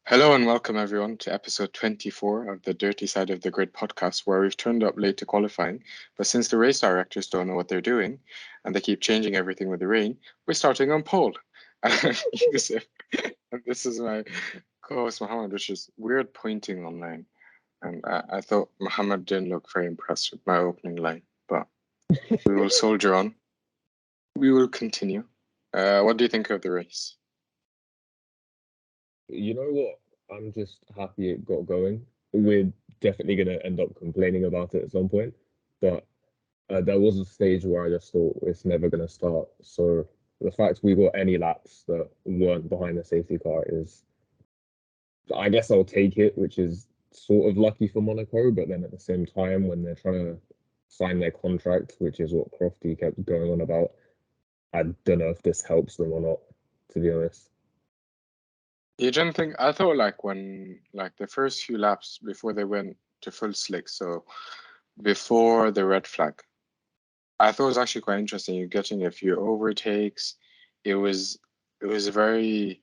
Hello and welcome everyone to episode 24 of the Dirty Side of the Grid podcast, where we've turned up late to qualifying, but since the race directors don't know what they're doing and they keep changing everything with the rain, we're starting on pole. Youssef, and this is my co-host Mohammed, which is weird pointing online. And I thought Mohammed didn't look very impressed with my opening line, but we will soldier on. We will continue. What do you think of the race? You know what? I'm just happy it got going. We're definitely going to end up complaining about it at some point, but there was a stage where I just thought it's never going to start. So the fact we got any laps that weren't behind the safety car is, I guess I'll take it, which is sort of lucky for Monaco, but then at the same time, when they're trying to sign their contract, which is what Crofty kept going on about, I don't know if this helps them or not, to be honest. You didn't think? I thought when the first few laps before they went to full slick, so before the red flag, I thought it was actually quite interesting. You're getting a few overtakes. It was very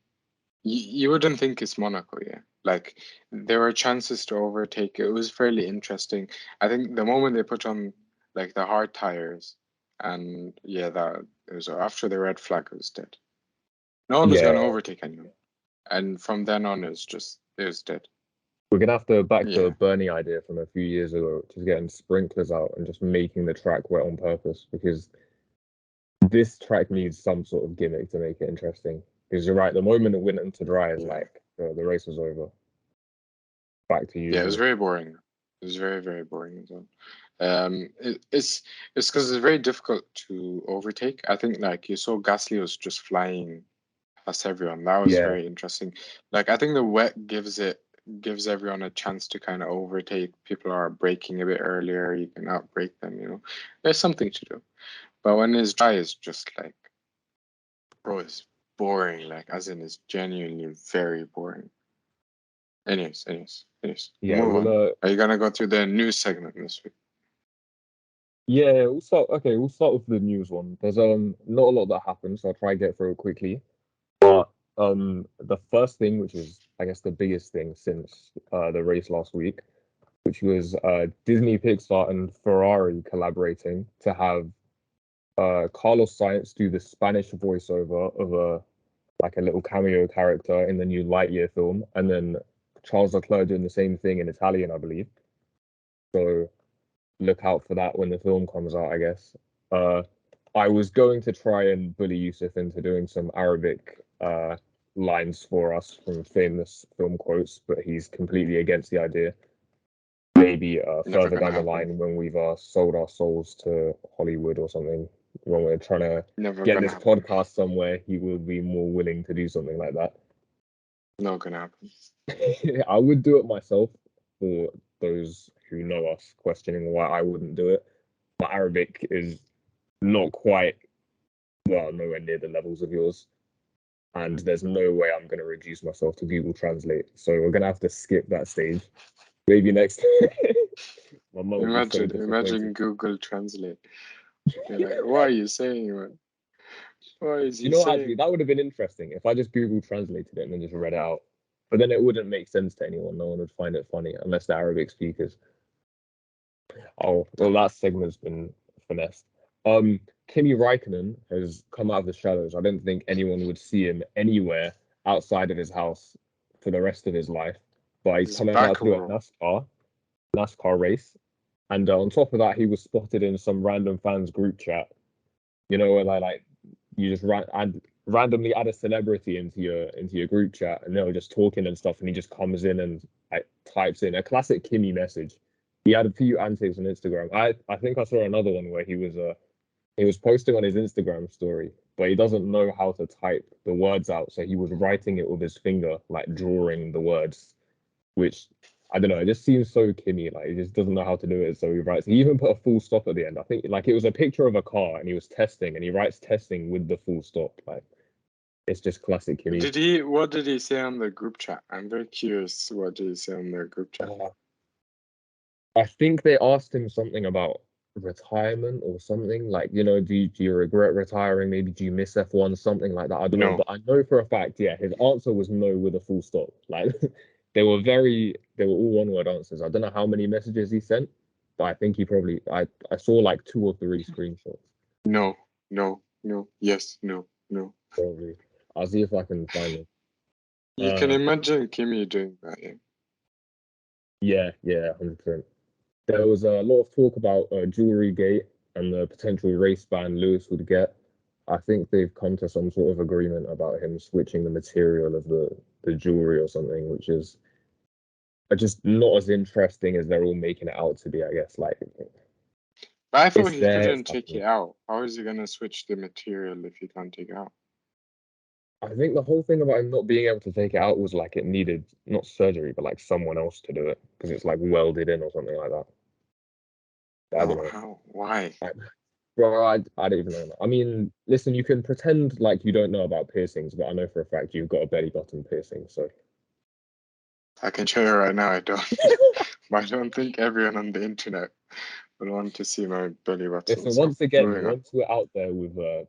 you wouldn't think it's Monaco, yeah. Like there were chances to overtake. It was fairly interesting. I think the moment they put on like the hard tires, and yeah, that it was after the red flag, it was dead. No one was Yeah, gonna overtake anyone, and from then on, it was dead. we're gonna have to back the Yeah. Bernie idea from a few years ago, just getting sprinklers out and just making the track wet on purpose, because this track needs some sort of gimmick to make it interesting. Because you're right, the moment it went into dry is Yeah. like the race was over. Back to Yeah, it was usual. very boring. It was very, very boring as well. It's because it's very difficult to overtake. I think like you saw Gasly was just flying past everyone. That was Yeah, very interesting. Like I think the wet gives everyone a chance to kind of overtake. People are braking a bit earlier. You can outbrake them. There's something to do. But when it's dry, it's just like, bro, it's boring. Like as in, it's genuinely very boring. Anyways, yeah. move on. Are you gonna go through the news segment this week? Yeah. We'll start. Okay, we'll start with the news one. There's not a lot that happened, so I'll try and get through it quickly. But the first thing, which is I guess the biggest thing since the race last week, which was Disney, Pixar, and Ferrari collaborating to have Carlos Sainz do the Spanish voiceover of a little cameo character in the new Lightyear film, and then Charles Leclerc doing the same thing in Italian, I believe. So look out for that when the film comes out, I guess. Uh, I was going to try and bully Youssef into doing some Arabic lines for us from famous film quotes, but he's completely against the idea. Maybe Never further gonna down the happen. line when we've sold our souls to Hollywood or something, when we're trying to Never get gonna this happen. podcast somewhere, he will be more willing to do something like that. Not gonna happen. I would do it myself for those who know us questioning why I wouldn't do it. My Arabic is not quite, well, nowhere near the levels of yours. And there's no way I'm going to reduce myself to Google Translate. So we're going to have to skip that stage. Maybe next. My mum will be so Imagine disappointed. Google Translate. You're like, what are you saying, man? What is You he know, actually, saying? that would have been interesting if I just Google translated it and then just read it out. But then it wouldn't make sense to anyone. No one would find it funny unless they're Arabic speakers. Oh, well, that segment's been finessed. Kimi Raikkonen has come out of the shadows. I don't think anyone would see him anywhere outside of his house for the rest of his life. But he's He's coming out back, to do a bro. NASCAR race. And on top of that, he was spotted in some random fans group chat. You know, where like you just randomly add a celebrity into your group chat, and they're just talking and stuff, and he just comes in and like types in a classic Kimmy message. He had a few antics on Instagram. I think I saw another one where he was posting on his Instagram story, but he doesn't know how to type the words out, so he was writing it with his finger, like drawing the words, which I don't know. It just seems so Kimmy. Like he just doesn't know how to do it. So he writes. He even put a full stop at the end. I think like it was a picture of a car, and he was testing, and he writes testing with the full stop. Like it's just classic Kimmy. What did he say on the group chat? I'm very curious. What did he say on the group chat? I think they asked him something about retirement or something. Like, you know, do you regret retiring? Maybe do you miss F1? Something like that. I don't know. No, But I know for a fact, yeah, his answer was no with a full stop. Like they were all one word answers. I don't know how many messages he sent, but I think he probably I saw like two or three screenshots. no, no, no, yes, no, no. Probably. I'll see if I can find them. You can Uh imagine Kimi doing that, yeah. yeah, 100%. There was a lot of talk about jewelry gate and the potential race ban Lewis would get. I think they've come to some sort of agreement about him switching the material of the jewelry or something, which is just not as interesting as they're all making it out to be, I guess. Like, But I thought it's he there, it's couldn't take happening. it out. How is he gonna switch the material if he can't take it out? I think the whole thing about him not being able to take it out was like it needed not surgery, but like someone else to do it because it's like welded in or something like that. I don't know. How? Why? I, bro, I don't even know. I mean, listen, you can pretend like you don't know about piercings, but I know for a fact you've got a belly button piercing. So I can show you right now, I don't. But I don't think everyone on the internet would want to see my belly button. listen, So once again, moving on. once we're out there with big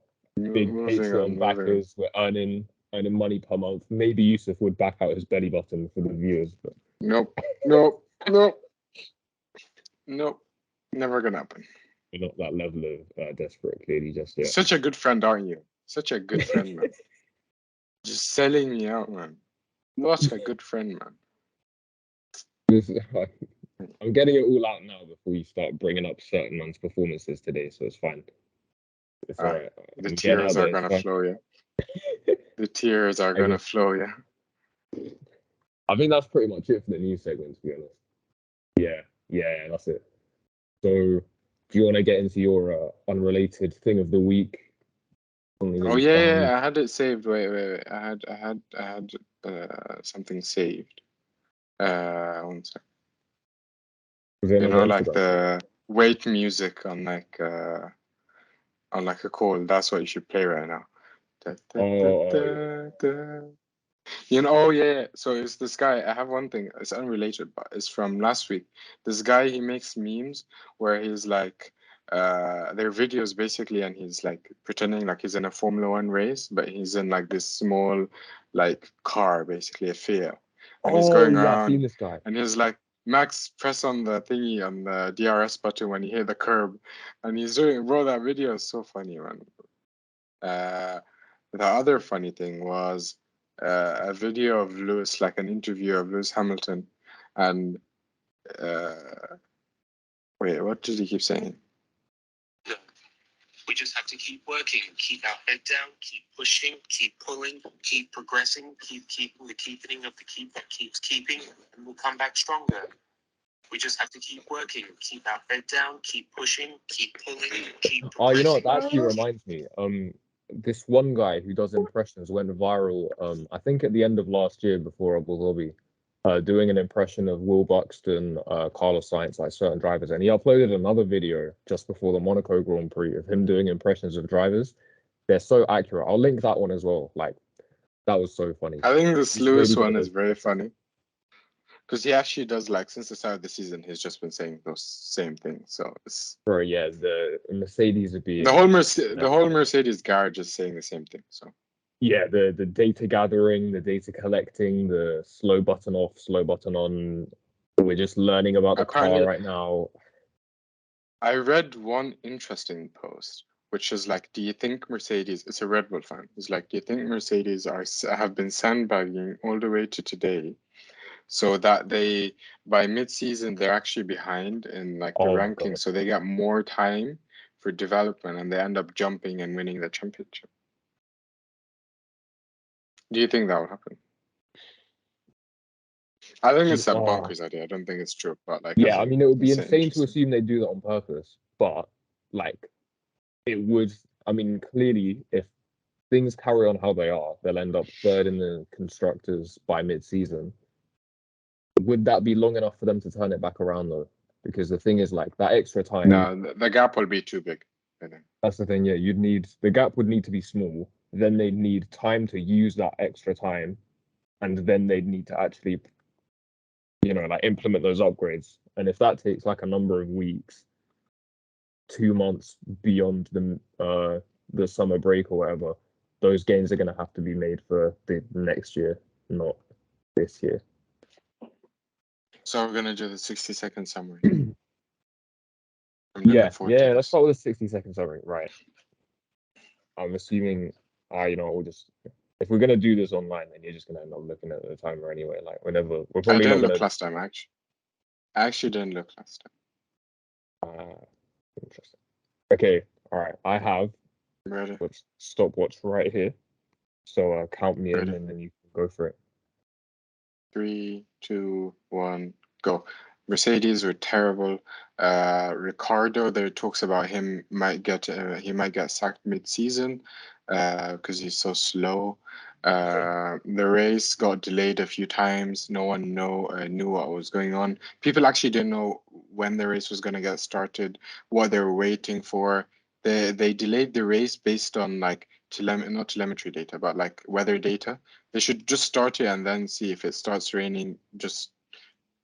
Moving on, Patreon moving on. backers, we're earning money per month. Maybe Youssef would back out his belly button for the viewers, but Nope. Nope. Nope. Nope. Never gonna happen. we're not that level of desperate, clearly, just yet. Such a good friend, aren't you? Such a good friend, man. Just selling me out, man. What a good friend, man. This, I'm getting it all out now before you start bringing up certain one's performances today, so it's fine. It's all Ah, right. the I'm getting tears out are there. It's gonna fine. flow, yeah. The tears are I gonna guess. flow, yeah. I think that's pretty much it for the news segment, to be honest. Yeah, that's it. So, do you want to get into your unrelated thing of the week? Something that Oh you yeah, found? yeah, I had it saved. Wait. I had something saved. One sec. Was there You another know, like Instagram post? the wait music on like a call. That's what you should play right now. Da, da, da, Yeah. da, da. You know, oh yeah. So it's this guy. I have one thing. It's unrelated, but it's from last week. This guy, he makes memes where he's like, their videos basically, and he's like pretending like he's in a Formula One race, but he's in like this small, like car, basically a Fiat, and he's Oh going yeah, I've seen around, this guy. and he's like, Max, press on the thingy on the DRS button when you hit the curb, and he's doing. Bro, that video is so funny, man. Uh, the other funny thing was a video of Lewis, like an interview of Lewis Hamilton, and wait, what did he keep saying? We just have to keep working, keep our head down, keep pushing, keep pulling, keep progressing, keep keeping the keeping of the keep that keeps keeping, and we'll come back stronger. We just have to keep working, keep our head down, keep pushing, keep pulling, keep progressing. Oh, you know what? That actually reminds me. This one guy who does impressions went viral. I think at the end of last year before Abu Dhabi, doing an impression of Will Buxton, Carlos Sainz, like certain drivers, and he uploaded another video just before the Monaco Grand Prix of him doing impressions of drivers. They're so accurate. I'll link that one as well. Like that was so funny. I think this He's maybe Lewis the one is most. very funny. Because he actually does, like, since the start of the season, he's just been saying those same things. So it's Bro, yeah, the Mercedes are the being whole Mercedes garage is saying the same thing. So yeah, the data gathering, the data collecting, the slow button off, slow button on. We're just learning about the car apparently, right now. I read one interesting post, which is like, do you think Mercedes? It's a Red Bull fan. It's like, do you think Mercedes have been sandbagging all the way to today, so that they by mid-season they're actually behind in like the Oh my ranking, god. so they got more time for development and they end up jumping and winning the championship. Do you think that will happen? I think it's a Oh, bonkers idea. I don't think it's true, but like yeah, as I in mean it would be it's insane to interesting. assume they do that on purpose, but like it would I mean clearly if things carry on how they are, they'll end up third in the constructors by mid-season. Would that be long enough for them to turn it back around though? Because the thing is like that extra time. No, the gap will be too big, I think. That's the thing, yeah. You'd need the gap would need to be small. Then they'd need time to use that extra time, and then they'd need to actually, like implement those upgrades. And if that takes like a number of weeks, 2 months beyond the summer break or whatever, those games are going to have to be made for the next year, not this year. So we're gonna do the 60-second summary. I'm Yeah, looking forward to let's this. start with a 60-second summary. Right. I'm assuming, we'll just, if we're gonna do this online, then you're just gonna end up looking at the timer anyway. Like whenever we're I probably not didn't look gonna. last time, actually. I actually didn't look last time. Interesting. Okay, all right. I have Ready? stopwatch right here. So count me in, Ready. and then you can go for it. 3, 2, 1, go. Mercedes were terrible. Ricardo, there talks about him might get sacked mid-season because he's so slow. The race got delayed a few times. No one knew what was going on. People actually didn't know when the race was going to get started, what they were waiting for. They delayed the race based on like not telemetry data, but like weather data. They should just start it and then see if it starts raining, just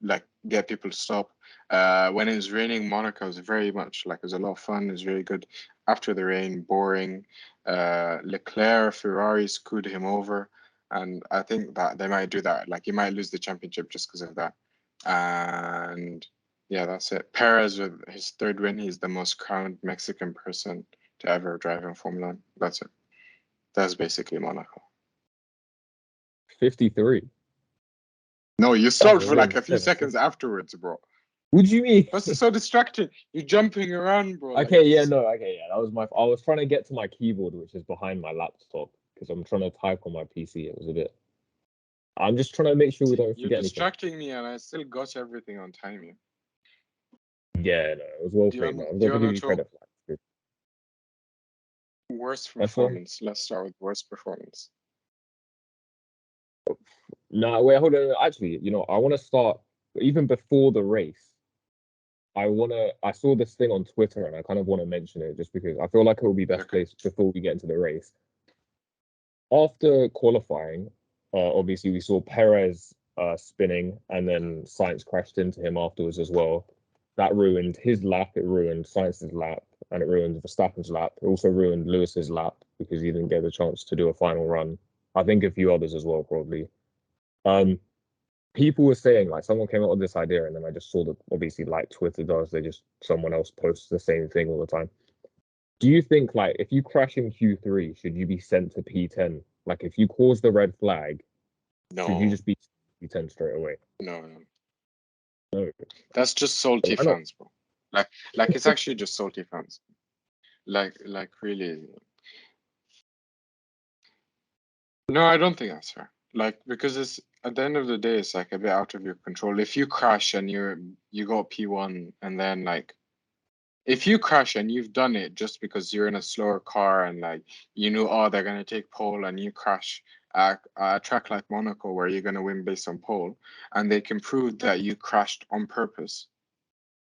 like get people to stop. When it was raining, Monaco was very much like, it was a lot of fun. It was very good. After the rain, boring. Leclerc, Ferrari screwed him over. And I think that they might do that. Like he might lose the championship just because of that. And yeah, that's it. Perez with his third win. He's the most crowned Mexican person to ever drive in Formula 1. That's it. That's basically Monaco. 53. No, you stopped for like a few 7. seconds afterwards, bro. What do you mean? What's so distracting? You're jumping around, bro. Okay, like, yeah, no, okay, yeah. That was I was trying to get to my keyboard, which is behind my laptop, because I'm trying to type on my PC. It was a bit. I'm just trying to make sure we don't You're forget anything. distracting me, and I still got everything on time. Yeah, no, it was well played, man. I'm gonna give you credit for that. Worst performance. Let's start with worst performance. No, wait, hold on. Actually, I want to start even before the race. I saw this thing on Twitter and I kind of want to mention it just because I feel like it will be best placed before we get into the race. After qualifying, obviously we saw Perez spinning and then Sainz crashed into him afterwards as well. That ruined his lap, it ruined Sainz's lap, and it ruined Verstappen's lap. It also ruined Lewis's lap because he didn't get the chance to do a final run. I think a few others as well, probably. People were saying, like, someone came up with this idea and then I just saw that, obviously, like Twitter does, someone else posts the same thing all the time. Do you think, like, if you crash in Q3, should you be sent to P10? Like, if you cause the red flag, should you just be P10 straight away? No. No. That's just salty fans, bro. Like it's actually just salty fans. Like really. No, I don't think that's fair. Like, because it's at the end of the day, it's like a bit out of your control. If you crash and you got P1 and then like, if you crash and you've done it just because you're in a slower car and like you knew, oh, they're gonna take pole and you crash at a track like Monaco where you're gonna win based on pole, and they can prove that you crashed on purpose,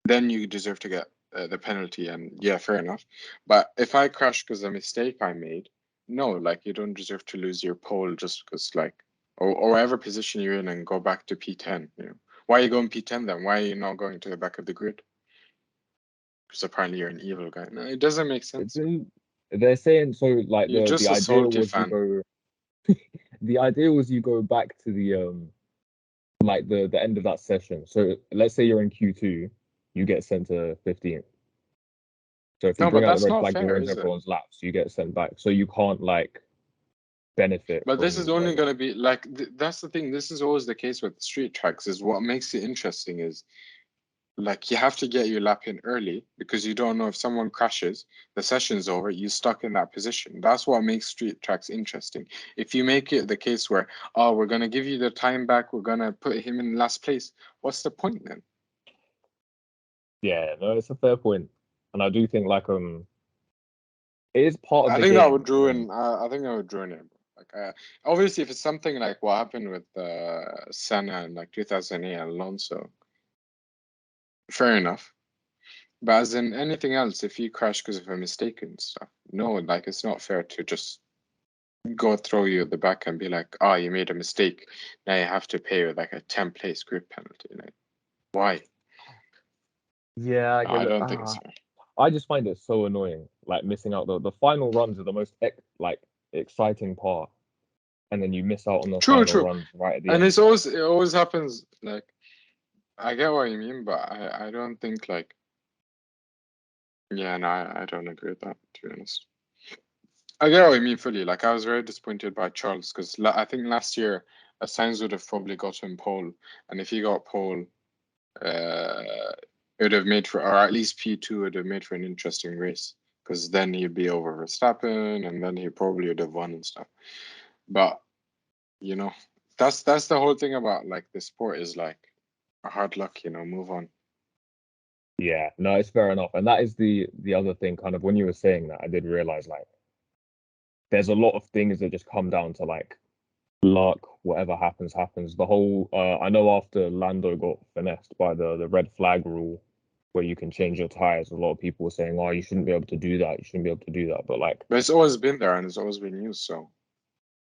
then you deserve to get the penalty. And yeah, fair enough. But if I crash because of a mistake I made, no, like you don't deserve to lose your pole just because like, or whatever position you're in and go back to P10. Why are you going P10 then? Why are you not going to the back of the grid? Because apparently you're an evil guy. No, it doesn't make sense. They're saying so. Like You're just the a idea salty was fan. you go. The idea was you go back to the like the end of that session. So let's say you're in Q2, you get sent to 15th. So if you No, bring but out the that's red not flag, you fair, ruin is it? everyone's laps. You get sent back. So you can't like benefit. But this is only like, going to be like that's the thing. This is always the case with street tracks. Is what makes it interesting is like you have to get your lap in early because you don't know if someone crashes, the session's over, you're stuck in that position. That's what makes street tracks interesting. If you make it the case where, oh, we're going to give you the time back, we're going to put him in last place, what's the point then? Yeah, no, it's a fair point, and I do think like it is part of I the think game. that would ruin. I think that would ruin it. Like, obviously, if it's something like what happened with Senna in like 2008 Alonso, fair enough. But as in anything else, if you crash because of a mistake and stuff, no, like it's not fair to just go throw you at the back and be like, oh, you made a mistake. Now you have to pay with like a 10-place grid penalty. Like, why? Yeah, I don't think so. I just find it so annoying, like missing out. The final runs are the most exciting part, and then you miss out on the True, final true. runs right at the And end. it always happens. Like, I get what you mean, but I don't think like, yeah, no, I don't agree with that, to be honest. I get what you mean fully. Like, I was very disappointed by Charles because I think last year Sainz would have probably got him pole, and if he got pole, it would have made for, or at least P2 would have made for an interesting race because then he'd be over Verstappen, and then he probably would have won and stuff. But you know, that's the whole thing about like the sport is like hard luck. Move on. Yeah, no, it's fair enough. And that is the other thing, kind of when you were saying that, I did realize like there's a lot of things that just come down to like luck, whatever happens, happens. The whole I know after Lando got finessed by the red flag rule where you can change your tires, a lot of people were saying, oh, you shouldn't be able to do that, you shouldn't be able to do that. But like, But it's always been there and it's always been used. So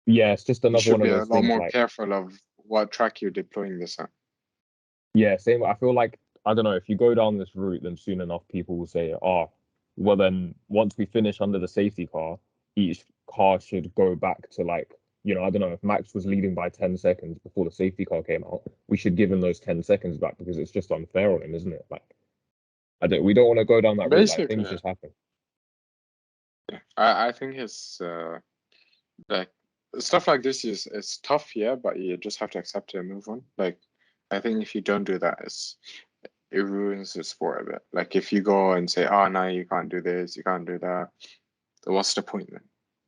yeah, it's just you another should one of be a those lot things more like, careful of what track you're deploying this at. yeah, same. I feel like, I don't know, if you go down this route, then soon enough people will say, oh, well then once we finish under the safety car, each car should go back to like, I don't know, if Max was leading by 10 seconds before the safety car came out, we should give him those 10 seconds back because it's just unfair on him, isn't it? Like, we don't want to go down that route. Like, Basically, things just happen. I think it's like stuff like this is it's tough, yeah, but you just have to accept it and move on. Like, I think if you don't do that, it ruins the sport a bit. Like if you go and say, "Oh, no, you can't do this, you can't do that," then what's the point then?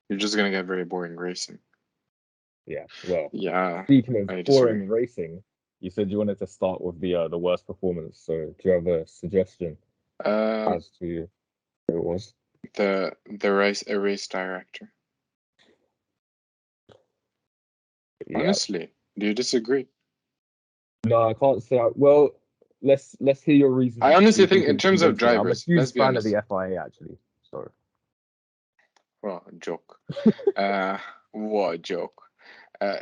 You're just gonna get very boring racing. Yeah. Well, Yeah, speaking of I disagree. boring racing, you said you wanted to start with the worst performance. So do you have a suggestion Uh, as to who it was? the race director. Yeah. Honestly, do you disagree? No, I can't say. Well, let's hear your I reasoning. See honestly if you think in can terms of convince me. I'm a drivers, let's huge be fan of honest. the FIA actually. So Well, joke. Uh, what a joke.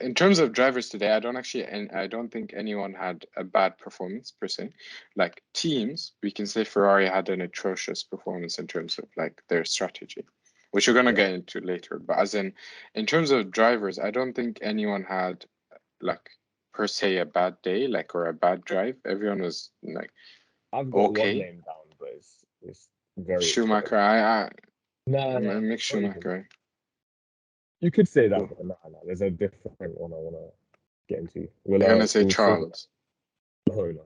In terms of drivers today, and I don't think anyone had a bad performance per se. Like teams, we can say Ferrari had an atrocious performance in terms of like their strategy, which we're gonna yeah, get into later. But in terms of drivers, I don't think anyone had like per se a bad day, like or a bad drive. Everyone was like I've got one okay. name down, but it's very Schumacher, extravagant. I Nah, nah, Mick not even. Schumacher. You could say that, Who? but nah. There's a different one I want to get into. You're gonna say We'll save it. Charles. No, no,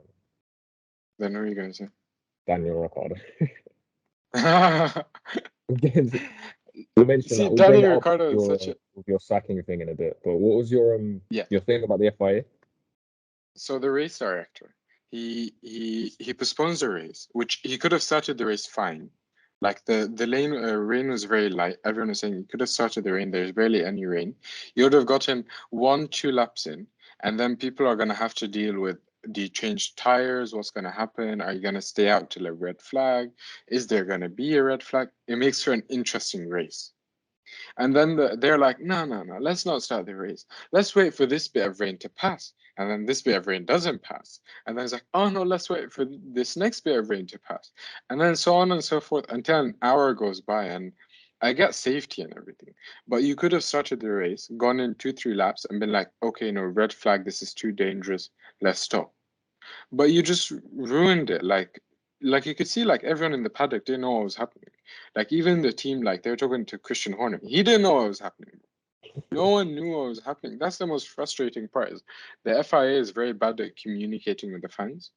Then who are you gonna say? Daniel Ricciardo. We'll get into, we'll mention See, that. We'll bring Danny it up Ricardo is such a with your sacking thing in a bit. But what was yeah. your thing about the FIA? So the race director, he postpones the race, which he could have started the race fine. Like the lane rain was very light. Everyone was saying he could have started the rain. There's barely any rain. You would have gotten 1, 2 laps in, and then people are gonna have to deal with, do you change tires? What's gonna happen? Are you gonna stay out till a red flag? Is there gonna be a red flag? It makes for an interesting race. And then they're like, no, no, no, let's not start the race. Let's wait for this bit of rain to pass. And then this bit of rain doesn't pass. And then it's like, oh no, let's wait for this next bit of rain to pass. And then so on and so forth until an hour goes by. And I get safety and everything. But you could have started the race, gone in 2, 3 laps, and been like, okay, no, red flag, this is too dangerous. Let's stop. But you just ruined it. Like you could see, like everyone in the paddock didn't know what was happening. Like even the team, like they were talking to Christian Horner, he didn't know what was happening. No one knew what was happening. That's the most frustrating part. Is the FIA is very bad at communicating with the fans.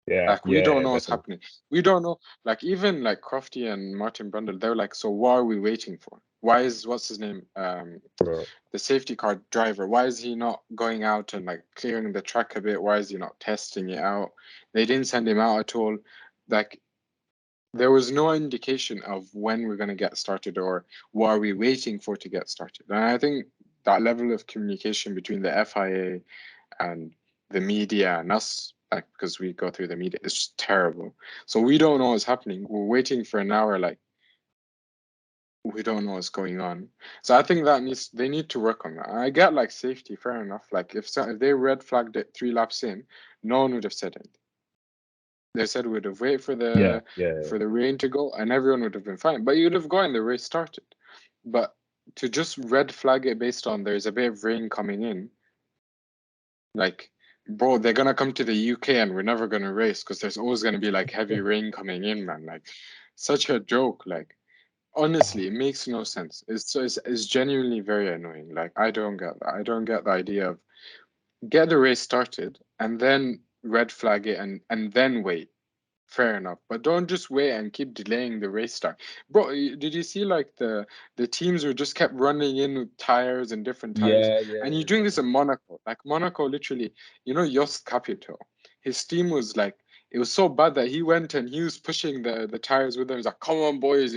Yeah, Like we yeah, don't yeah, know what's definitely. happening. We don't know. Like even like Crofty and Martin Brundle, they were like, so what are we waiting for? Why is what's his name? Bro. The safety car driver, why is he not going out and like clearing the track a bit? Why is he not testing it out? They didn't send him out at all. Like there was no indication of when we're going to get started or what are we waiting for to get started. And I think that level of communication between the FIA and the media and us, like because we go through the media, is just terrible. So we don't know what's happening. We're waiting for an hour, like we don't know what's going on. So I think they need to work on that. I get like safety, fair enough. Like if they red flagged it 3 laps in, no one would have said it. They said we'd have waited for Yeah, the rain to go, and everyone would have been fine. But you'd have gone. The race started. But to just red flag it based on there's a bit of rain coming in, like, bro, they're gonna come to the UK and we're never gonna race because there's always gonna be like heavy rain coming in, man. Like, such a joke. Like, honestly, it makes no sense. It's genuinely very annoying. Like, I don't get that. I don't get the idea of get the race started and then red flag it and then wait. Fair enough, but don't just wait and keep delaying the race start, bro. Did you see like the teams were just kept running in with tires and different tires, and you're doing this in Monaco. Like Monaco, literally, Jos Capito, his team was like, it was so bad that he went and he was pushing the tires with them. He's like, come on, boys,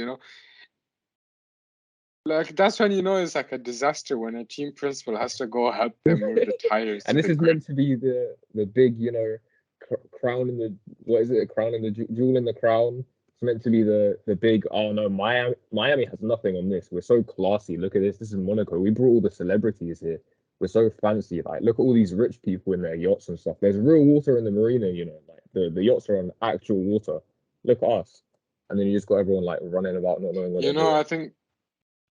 like that's when it's like a disaster when a team principal has to go help them move the tires and to this the is grid. meant to be the big, crown in the what is it? A crown in the jewel in the crown. It's meant to be the big. Oh no, Miami has nothing on this. We're so classy. Look at this. This is Monaco. We brought all the celebrities here. We're so fancy. Like, look at all these rich people in their yachts and stuff. There's real water in the marina. Like the yachts are on actual water. Look at us. And then you just got everyone like running about not knowing what they're doing. I think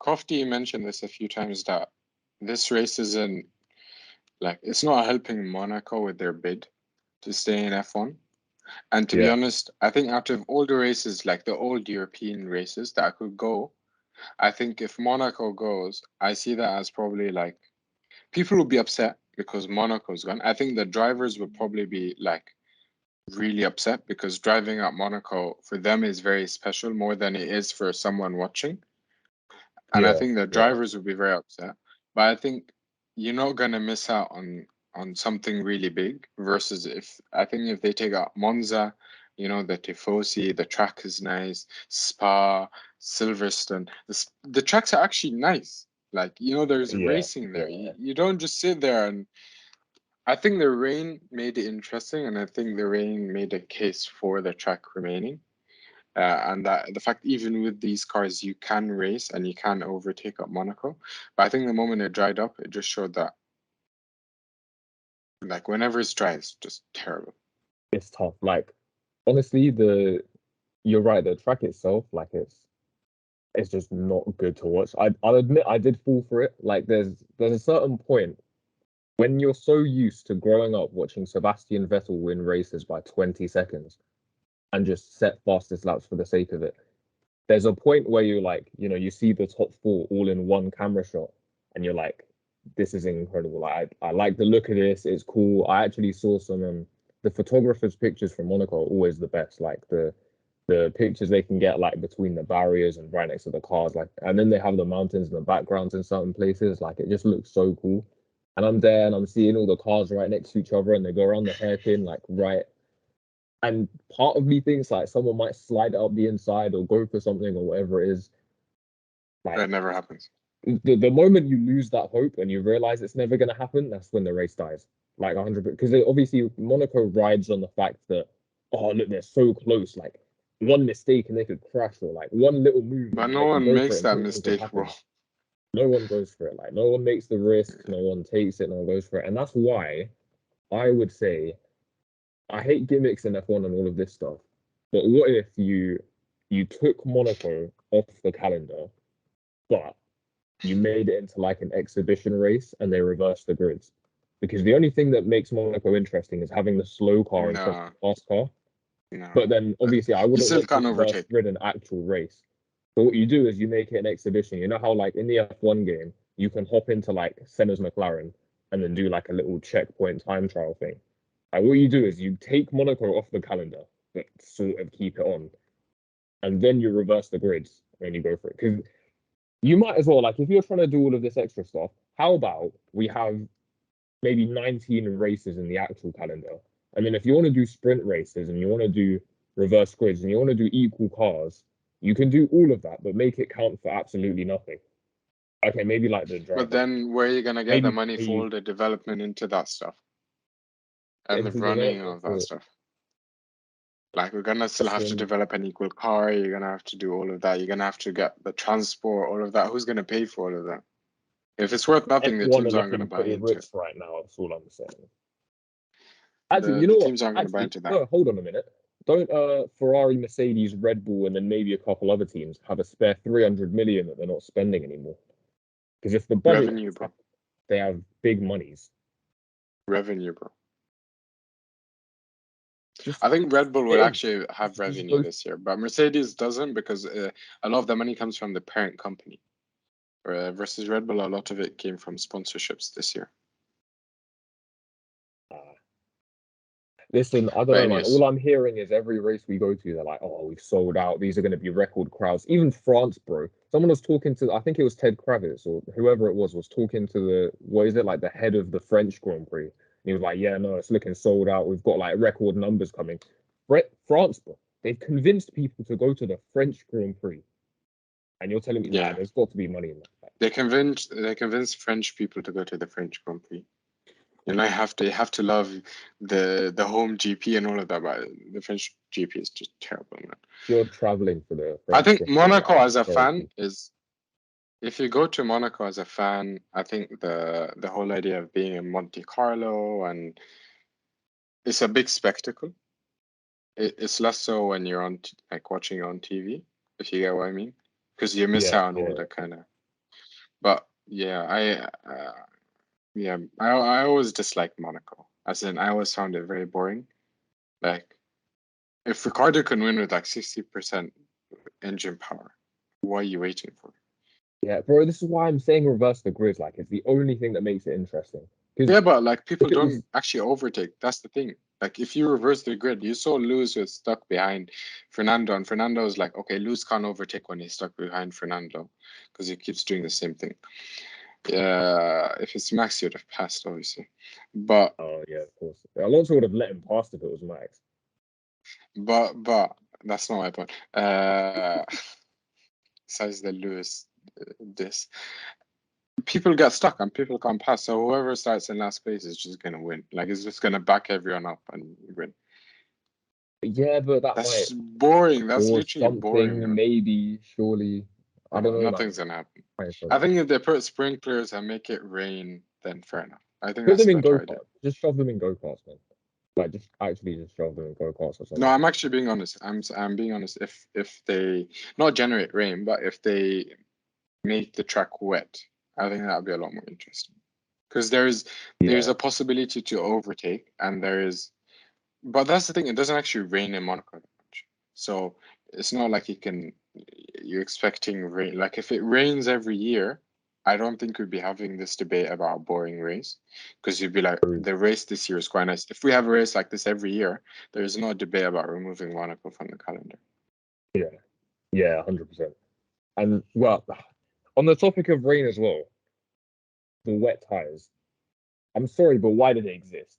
Crofty mentioned this a few times that this race isn't like it's not helping Monaco with their bid to stay in F1. And to be Yeah, honest, I think out of all the races, like the old European races that could go, I think if Monaco goes, I see that as probably like people will be upset because Monaco's gone. I think the drivers would probably be like really upset because driving at Monaco for them is very special more than it is for someone watching. And I yeah, think the yeah, drivers would be very upset. But I think you're not gonna miss out on something really big versus if they take out Monza, the Tifosi, the track is nice, Spa, Silverstone. The tracks are actually nice. Like, there's yeah, racing there. yeah. You don't just sit there and I think the rain made it interesting, and I think the rain made a case for the track remaining. And that the fact even with these cars you can race and you can overtake at Monaco. But I think the moment it dried up, it just showed that like whenever it's dry, it's just terrible. It's tough. Like, honestly, you're right. The track itself, like, it's just not good to watch. I'll admit I did fall for it. Like, there's a certain point when you're so used to growing up watching Sebastian Vettel win races by 20 seconds and just set fastest laps for the sake of it. There's a point where you like, you see the top four all in one camera shot, and you're like, this is incredible. Like, I like the look of this. It's cool. I actually saw some the photographers' pictures from Monaco are always the best. Like the pictures they can get like between the barriers and right next to the cars, like, and then they have the mountains and the backgrounds in certain places. Like, it just looks so cool. And I'm there and I'm seeing all the cars right next to each other and they go around the hairpin, like, right. And part of me thinks like someone might slide up the inside or go for something or whatever it is. That Like, never happens. the moment you lose that hope and you realize it's never going to happen, that's when the race dies. Like 100, because obviously Monaco rides on the fact that, oh look, they're so close. Like, one mistake and they could crash, or like one little move But and no they can one go for makes it and that something could mistake, bro. happen. No one goes for it. Like, no one makes the risk. No one takes it. No one goes for it. And that's why I would say I hate gimmicks in F1 and all of this stuff. But what if you took Monaco off the calendar, but you made it into like an exhibition race and they reversed the grids? Because the only thing that makes Monaco interesting is having the slow car instead of No, the fast car. no. But then obviously I You wouldn't still want to can't reverse overtake. grid an actual race. But what you do is you make it an exhibition. You know how like in the F1 game, you can hop into like Senna's McLaren and then do like a little checkpoint time trial thing. Like, what you do is you take Monaco off the calendar, but sort of keep it on, and then you reverse the grids and you go for it. Because you might as well, like, if you're trying to do all of this extra stuff, how about we have maybe 19 races in the actual calendar? And then if you want to do sprint races and you want to do reverse grids and you want to do equal cars, you can do all of that, but make it count for absolutely nothing. Okay, maybe like the But driver, then where are you gonna get the maybe money for pay all the development into that stuff and the into running development of that for stuff? Like, we're gonna still have to F1. develop an equal car. You're gonna have to do all of that. You're gonna have to get the transport, all of that. Who's gonna pay for all of that? If it's worth nothing, the F1 are teams aren't gonna looking buy pretty into it. rich right now. That's all I'm saying. Actually, The you the know what? teams aren't gonna buy Actually, into that. no, hold on a minute. don't Ferrari, Mercedes, Red Bull, and then maybe a couple other teams have a spare 300 million that they're not spending anymore? Because if the budget Revenue, cuts bro. down, they have big monies. Revenue, bro. Just I think Red Bull it would is. actually have Just revenue go. this year, but Mercedes doesn't because a lot of the money comes from the parent company. Versus Red Bull, a lot of it came from sponsorships this year. Listen, I don't But know, man. anyways, All I'm hearing is every race we go to, they're like, "Oh, we've sold out. These are going to be record crowds." Even France, bro. Someone was talking to, I think it was Ted Kravitz or whoever it was talking to what is it, like the head of the French Grand Prix. And he was like, "Yeah, no, it's looking sold out. We've got like record numbers coming." France, bro. They've convinced people to go to the French Grand Prix, and you're telling me, nah, yeah, there's got to be money in that. they convinced French people to go to the French Grand Prix. You know, you have to love the home GP and all of that, but the French GP is just terrible, man. You're traveling for the I French think Grand Prix. Monaco I'm as a sorry. fan is, if you go to Monaco as a fan, I think the whole idea of being in Monte Carlo and it's a big spectacle. It's less so when you're on like watching it on TV, if you get what I mean, because you miss Yeah, out on all the kind of. But yeah, I always disliked Monaco. As in, I always found it very boring. Like, if Ricardo can win with like 60% engine power, what are you waiting for? yeah, bro. This is why I'm saying reverse the grid. Like, it's the only thing that makes it interesting. Because Yeah, but like people if it was, don't actually overtake. That's the thing. Like if you reverse the grid, you saw Lewis was stuck behind Fernando, and Fernando was like, okay, Lewis can't overtake when he's stuck behind Fernando because he keeps doing the same thing. If it's Max, you'd have passed, obviously. But oh yeah, of course, Alonso would have let him past if it was Max. but that's not my point. Besides the Lewis this. People get stuck and people can't pass. So whoever starts in last place is just gonna win. Like it's just gonna back everyone up and win. Yeah, but that might That's boring. That's cause literally boring, something, man. maybe, surely. I don't No, know, man. nothing's gonna happen. Fine, I sorry. think if they put sprinklers and make it rain, then fair enough. I think Put that's them a in better go idea. karts. Just shove them in go karts, man. Like, just actually just shove them in go karts or No, something. I'm actually being honest. I'm being honest. If they not generate rain, but if they make the track wet, I think that would be a lot more interesting. Because there's Yeah, a possibility to overtake, and there is. But that's the thing. It doesn't actually rain in Monaco that much, so it's not like you're expecting rain. Like if it rains every year, I don't think we'd be having this debate about a boring race, because you'd be like, true. the race this year is quite nice. If we have a race like this every year, there is no debate about removing Monaco from the calendar. Yeah, yeah, 100%. And well, on the topic of rain as well, the wet tires. I'm sorry, but why do they exist?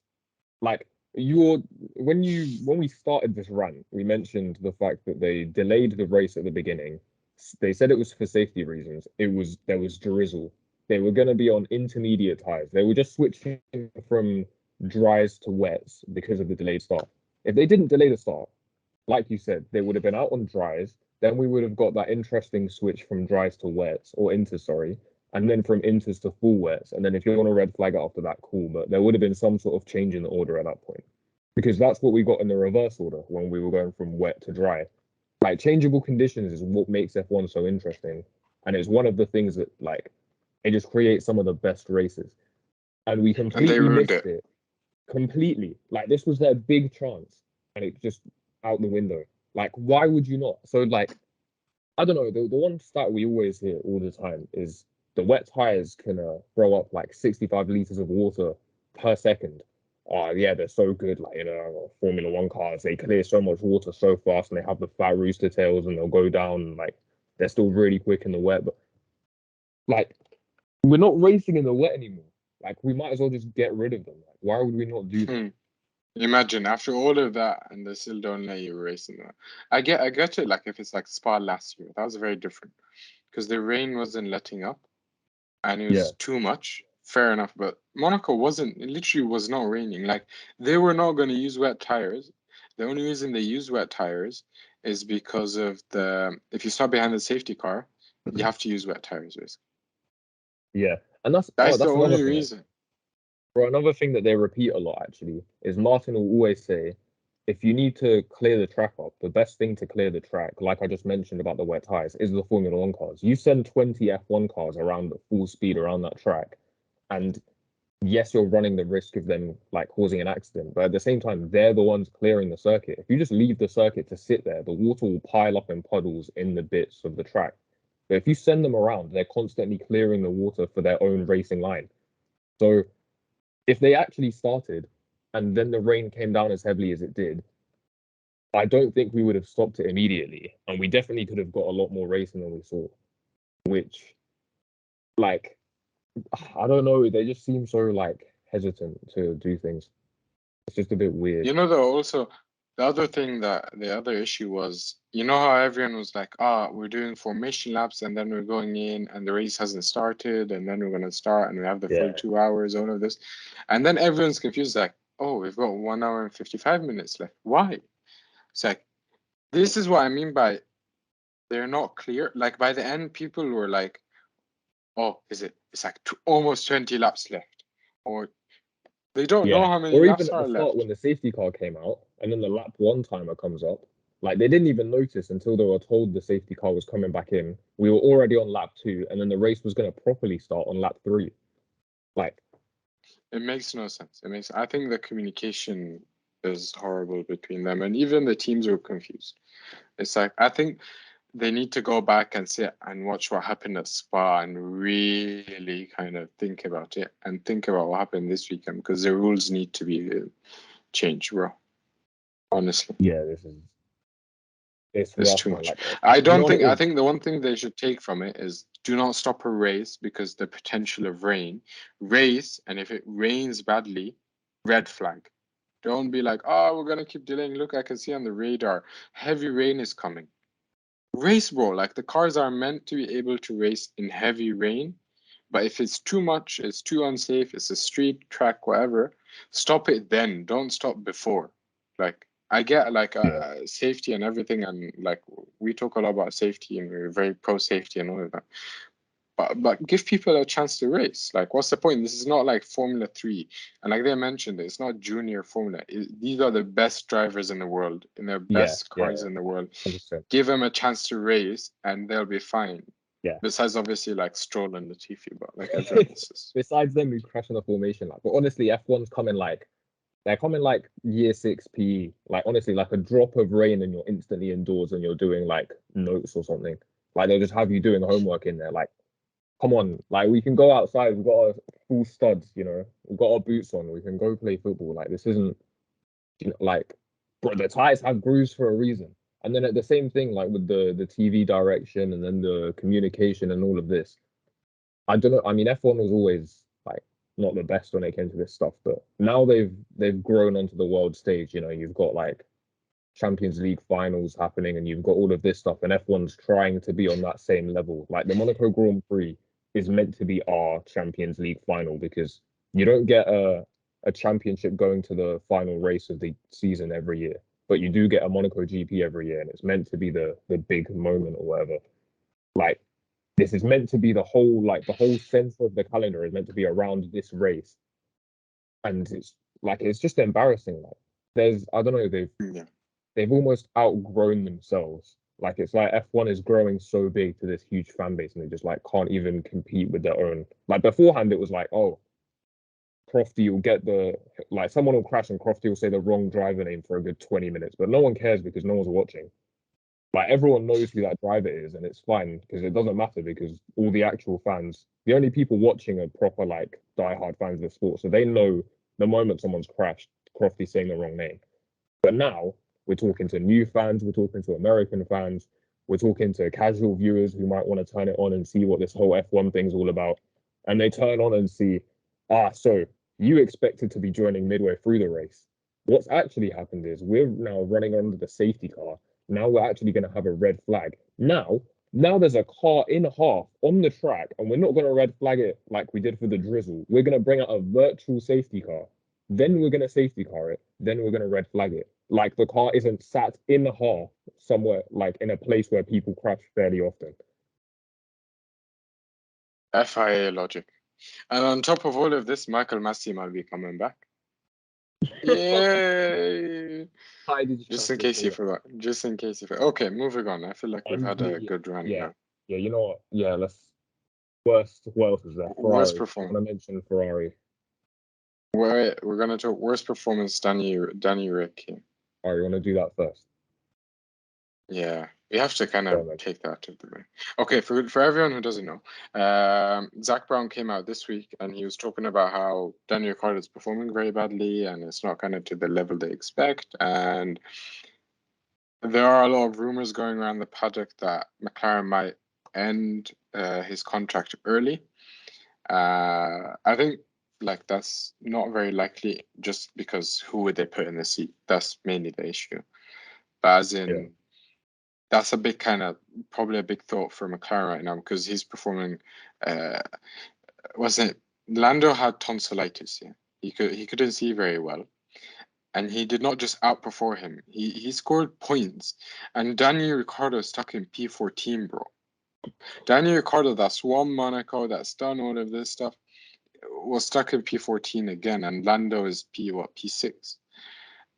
Like you're when we started this run, we mentioned the fact that they delayed the race at the beginning. They said it was for safety reasons. There was drizzle. They were going to be on intermediate tires. They were just switching from dries to wets because of the delayed start. If they didn't delay the start, like you said, they would have been out on dries. Then we would have got that interesting switch from dries to wets or inters, sorry, and then from inters to full wets. And then if you want a red flag after that, cool. But there would have been some sort of change in the order at that point because that's what we got in the reverse order when we were going from wet to dry. Like changeable conditions is what makes F1 so interesting, and it's one of the things that like it just creates some of the best races. And we And they completely ruined missed it. it. Completely. Like this was their big chance, and it just out the window. Like, why would you not? So, like, I don't know. The one stat we always hear all the time is the wet tires can throw up like 65 liters of water per second. Oh, yeah, they're so good. Like, Formula One cars, they clear so much water so fast and they have the flat rooster tails and they'll go down and like they're still really quick in the wet. But like, we're not racing in the wet anymore. Like, we might as well just get rid of them. Like, why would we not do that? Hmm. Imagine after all of that, and they still don't let you race in that. I get it. Like if it's like Spa last year, that was very different because the rain wasn't letting up and it Yeah. was too much. Fair enough, but Monaco wasn't. It literally was not raining. Like they were not going to use wet tires. The only reason they use wet tires is because of the. If you start behind the safety car, you have to use wet tires. Basically. Yeah. And That's the that's another only thing. reason. Bro, another thing that they repeat a lot actually is Martin will always say, if you need to clear the track up, the best thing to clear the track, like I just mentioned about the wet tires, is the Formula One cars. You send 20 F1 cars around at full speed around that track, and yes, you're running the risk of them like causing an accident, but at the same time, they're the ones clearing the circuit. If you just leave the circuit to sit there, the water will pile up in puddles in the bits of the track. But if you send them around, they're constantly clearing the water for their own racing line. So if they actually started and then the rain came down as heavily as it did, I don't think we would have stopped it immediately. And we definitely could have got a lot more racing than we saw, which, like, I don't know, they just seem so, like, hesitant to do things. It's just a bit weird. You know, though, also the other thing that the other issue was, you know how everyone was like, we're doing formation laps and then we're going in and the race hasn't started and then we're going to start and we have the full Yeah. 2 hours, all of this. And then everyone's confused, like, oh, we've got 1 hour and 55 minutes left. Why? It's like, this is what I mean by they're not clear. Like, by the end, people were like, oh, it's like almost 20 laps left. Or they don't know Yeah. how many Or even laps at the are start left. when the safety car came out and then the lap one timer comes up, like they didn't even notice until they were told the safety car was coming back in. We were already on lap 2 and then the race was going to properly start on lap 3. Like, It makes no sense. I think the communication is horrible between them, and even the teams are confused. It's like, I think they need to go back and sit and watch what happened at Spa and really kind of think about it and think about what happened this weekend, because the rules need to be changed, bro. Honestly, yeah, it's it's rough, too man. much. Like, I you know don't what it think, I is? think the one thing they should take from it is do not stop a race because the potential of rain. Race, and if it rains badly, red flag. Don't be like, oh, we're gonna keep delaying. Look, I can see on the radar, heavy rain is coming. Race, bro. Like, the cars are meant to be able to race in heavy rain, but if it's too much, it's too unsafe, it's a street track, whatever, stop it then. Don't stop before. Like, I get like Yeah. safety and everything, and like we talk a lot about safety and we're very pro safety and all of that. But give people a chance to race. Like, what's the point? This is not like Formula 3. And like they mentioned, it's not junior Formula. These are the best drivers in the world, in their Yeah, best yeah, cars in the world. 100%. Give them a chance to race and they'll be fine. Yeah. Besides, obviously, like Stroll and Latifi, but like everyone else is. Besides them, we crash on the formation lap. But honestly, F1's coming like they're coming like year 6 PE. Like honestly, like a drop of rain and you're instantly indoors and you're doing like notes or something. Like they'll just have you doing homework in there. Like, come on, like we can go outside. We've got our full studs, you know. We've got our boots on. We can go play football. Like this isn't, you know, like, bro, the tires have grooves for a reason. And then at the same thing, like with the TV direction and then the communication and all of this. I don't know. I mean, F1 was always like not the best when it came to this stuff, but now they've grown onto the world stage. You know, you've got like Champions League finals happening, and you've got all of this stuff, and F1's trying to be on that same level. Like the Monaco Grand Prix is meant to be our Champions League final because you don't get a championship going to the final race of the season every year, but you do get a Monaco GP every year, and it's meant to be the big moment or whatever. Like this is meant to be the whole center of the calendar is meant to be around this race, and it's just embarrassing. Like there's I don't know Yeah. they've almost outgrown themselves. Like it's like F1 is growing so big to this huge fan base, and they just like can't even compete with their own. Like beforehand, it was like, oh, Crofty will get the like someone will crash and Crofty will say the wrong driver name for a good 20 minutes, but no one cares because no one's watching. Like everyone knows who that driver is, and it's fine because it doesn't matter because all the actual fans, the only people watching are proper like diehard fans of the sport, so they know the moment someone's crashed, Crofty saying the wrong name. But now we're talking to new fans, we're talking to American fans, we're talking to casual viewers who might want to turn it on and see what this whole F1 thing's all about, and they turn on and see, so you expected to be joining midway through the race. What's actually happened is we're now running under the safety car. Now we're actually going to have a red flag. Now there's a car in half on the track, and we're not going to red flag it like we did for the drizzle. We're going to bring out a virtual safety car. Then we're going to safety car it. Then we're going to red flag it. Like the car isn't sat in half somewhere, like in a place where people crash fairly often. FIA logic. And on top of all of this, Michael Massey might be coming back. Yay! Why did you Just trust in me case so you well? forgot. Just in case you forgot. Okay, moving on. I feel like we've had a good run Yeah, now. yeah. You know what? Yeah, let's. Worst. What else is there? Worst Ferrari. I performance. want to mention Ferrari. We're gonna talk worst performance, Danny Rick. All right, you want to do that first? Yeah, we have to kind Go of on, then. take that to the way. Okay, for everyone who doesn't know, Zach Brown came out this week and he was talking about how Daniel Ricciardo is performing very badly and it's not kind of to the level they expect. And there are a lot of rumors going around the paddock that McLaren might end his contract early. I think like that's not very likely just because who would they put in the seat? That's mainly the issue. But as in, Yeah. that's a big probably a big thought for McLaren right now because he's performing. Wasn't Lando had tonsillitis? Yeah, he couldn't see very well, and he did not just outperform him. He scored points, and Daniel Ricciardo is stuck in P14, bro. Daniel Ricciardo that's won Monaco, that's done all of this stuff, was stuck in P14 again, and Lando is P6.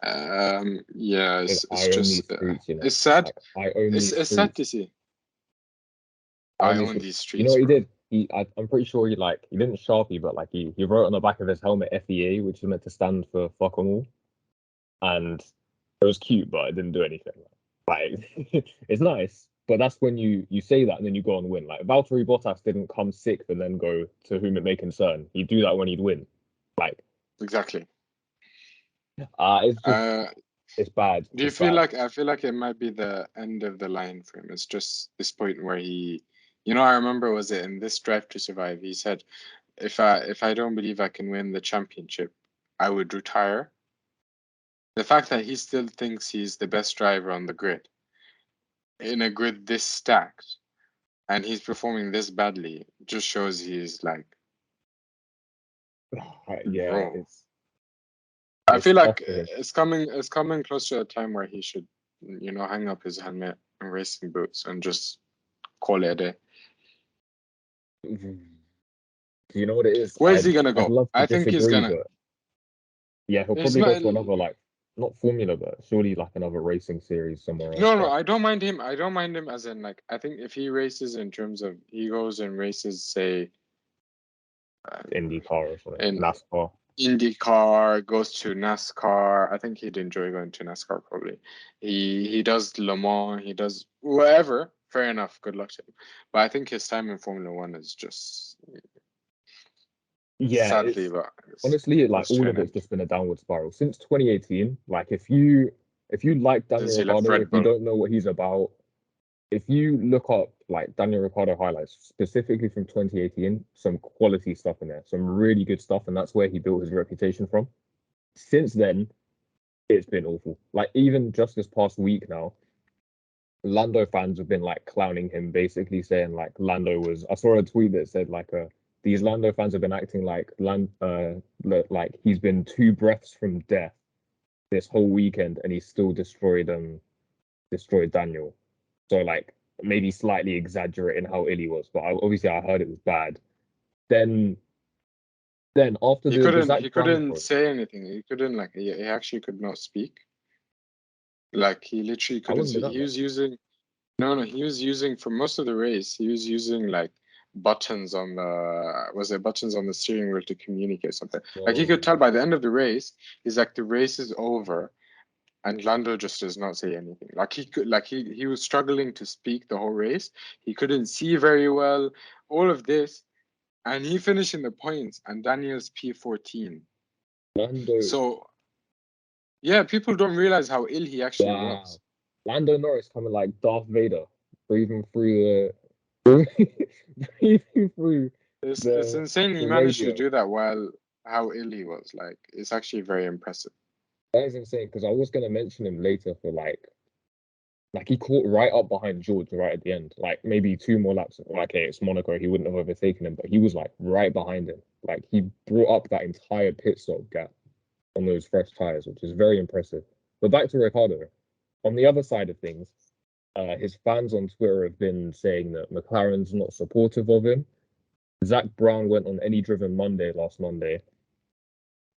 Yeah, it's I only just streets, you know. it's sad. Like, I only It's sad to streets. see. I I only own streets. these You know streets, what he bro. did? I'm pretty sure he didn't Sharpie, but like he wrote on the back of his helmet FEA, which is meant to stand for fuck 'em all, and it was cute, but it didn't do anything. Like it's nice, but that's when you say that and then you go and win. Like Valtteri Bottas didn't come sixth and then go to whom it may concern. He'd do that when he'd win. Like Exactly. it's just Uh, it's bad. do you It's feel bad. like I feel like it might be the end of the line for him? It's just this point where I remember was it in this Drive to Survive? He said, if I don't believe I can win the championship, I would retire. The fact that he still thinks he's the best driver on the grid in a grid this stacked and he's performing this badly just shows he's like, Yeah, bro. it's I it's feel tough like for him. it's coming close to a time where he should, hang up his helmet and racing boots and just call it a day. Do you know what it is? Where is he gonna I'd go? love to I think he's disagree, gonna. but yeah, he'll He's probably go not. to another like not Formula, but surely like another racing series somewhere else. No, no, But I don't mind him. I don't mind him as in like I think if he races in terms of he goes and races, say, IndyCar or something, in NASCAR. IndyCar, goes to NASCAR. I think he'd enjoy going to NASCAR probably. He does Le Mans. He does whatever. Fair enough. Good luck to him. But I think his time in Formula One is just Yeah, sadly, it's but honestly like goes to all of an it's end. just been a downward spiral since 2018. Like if you like Since Daniel he left Ricciardo, Red if you Bull. don't know what he's about, if you look up like Daniel Ricciardo highlights specifically from 2018, some quality stuff in there, some really good stuff, and that's where he built his reputation from. Since then, it's been awful. Like even just this past week now, Lando fans have been like clowning him, basically saying like Lando was. I saw a tweet that said like these Lando fans have been acting like like he's been two breaths from death this whole weekend and he still destroyed Daniel. So like maybe slightly exaggerating how ill he was, but obviously I heard it was bad. Then then after He the couldn't. Zach He Brown couldn't quote, say anything. He couldn't like. He actually could not speak. Like he literally I couldn't wouldn't see. have done He that. was using. No, no. He was using for most of the race. He was using like buttons on the. Was it buttons on the steering wheel to communicate something? Like he Oh could tell yeah. by the end of the race, he's like the race is over, and Lando just does not say anything. Like he could. Like he was struggling to speak the whole race. He couldn't see very well. All of this, and he finished in the points, and Daniel's P14. Lando, So yeah, people don't realize how ill he actually was. wow. Lando Norris coming like Darth Vader, breathing through the breathing through It's the insane he the managed to radio. do that while how ill he was. Like it's actually very impressive. That is insane because I was gonna mention him later for like he caught right up behind George right at the end. Like maybe two more laps. Like okay, it's Monaco, he wouldn't have overtaken him, but he was like right behind him. Like he brought up that entire pit stop gap on those fresh tires, which is very impressive. But back to Ricardo. On the other side of things, his fans on Twitter have been saying that McLaren's not supportive of him. Zach Brown went on Any Driven Monday last Monday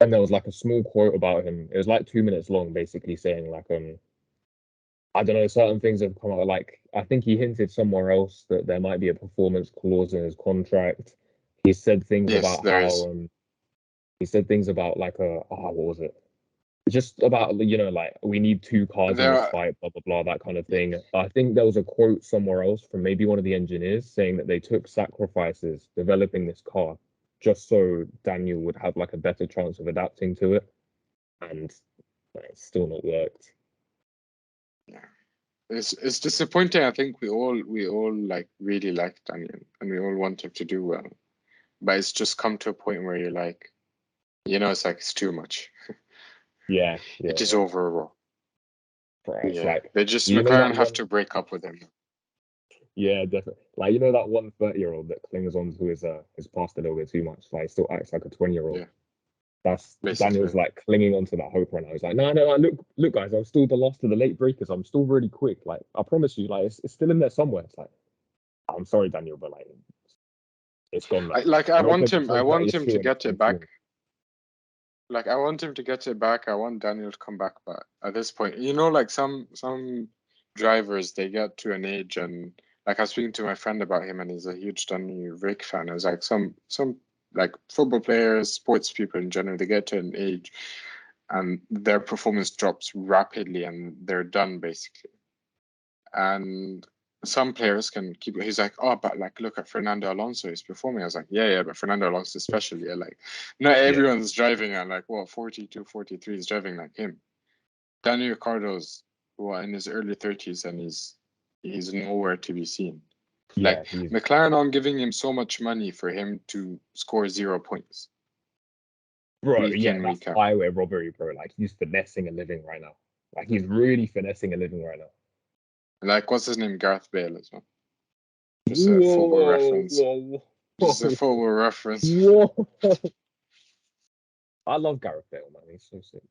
And there was like a small quote about him. It was like 2 minutes long, basically saying like I don't know, certain things have come out. Like I think he hinted somewhere else that there might be a performance clause in his contract. He said things Yes, about there how is. he said things about like what was it? Just about like we need two cars in There this are, fight, blah blah blah, that kind of thing. I think there was a quote somewhere else from maybe one of the engineers saying that they took sacrifices developing this car just so Daniel would have like a better chance of adapting to it, and it's still not worked. yeah. It's disappointing. I think we all like really like Daniel and we all want him to do well. But it's just come to a point where you're like, it's like it's too much. Yeah, It is yeah, overall. bro. It's Yeah. like They just that McLaren have one. to break up with him. Yeah, definitely. Like that 130-year-old that clings on to his past a little bit too much. Like still acts like a 20-year-old. Yeah, That's basically. Daniel's like clinging onto that hope right now. He's like, no, no, look, guys, I'm still the last of the late breakers. I'm still really quick. Like, I promise you, like, it's still in there somewhere. It's like, I'm sorry, Daniel, but like, it's gone I now. like I I know want him I 2030 want is him to soon, get it too back. soon. Like I want him to get it back. I want Daniel to come back, but at this point, like some drivers, they get to an age, and like I was speaking to my friend about him, and he's a huge Danny Rick fan. I was like, some like football players, sports people in general, they get to an age, and their performance drops rapidly, and they're done basically. And some players can keep. He's like, oh, but like, look at Fernando Alonso. He's performing. I was like, yeah, but Fernando Alonso especially. Yeah, like, not Yeah, everyone's driving at like 42, 43 is driving like him. Daniel Ricciardo's in his early 30s, and he's nowhere to be seen. yeah, Like he's, McLaren on giving him so much money for him to score 0 points bro, week yeah, in that's week out. highway robbery, bro. Like, he's finessing a living right now. Like, he's really finessing a living right now. Like what's his name, Gareth Bale as well. Just a football Whoa, reference. whoa, Just a whoa, football reference. whoa. I love Gareth Bale, man. He's so sick.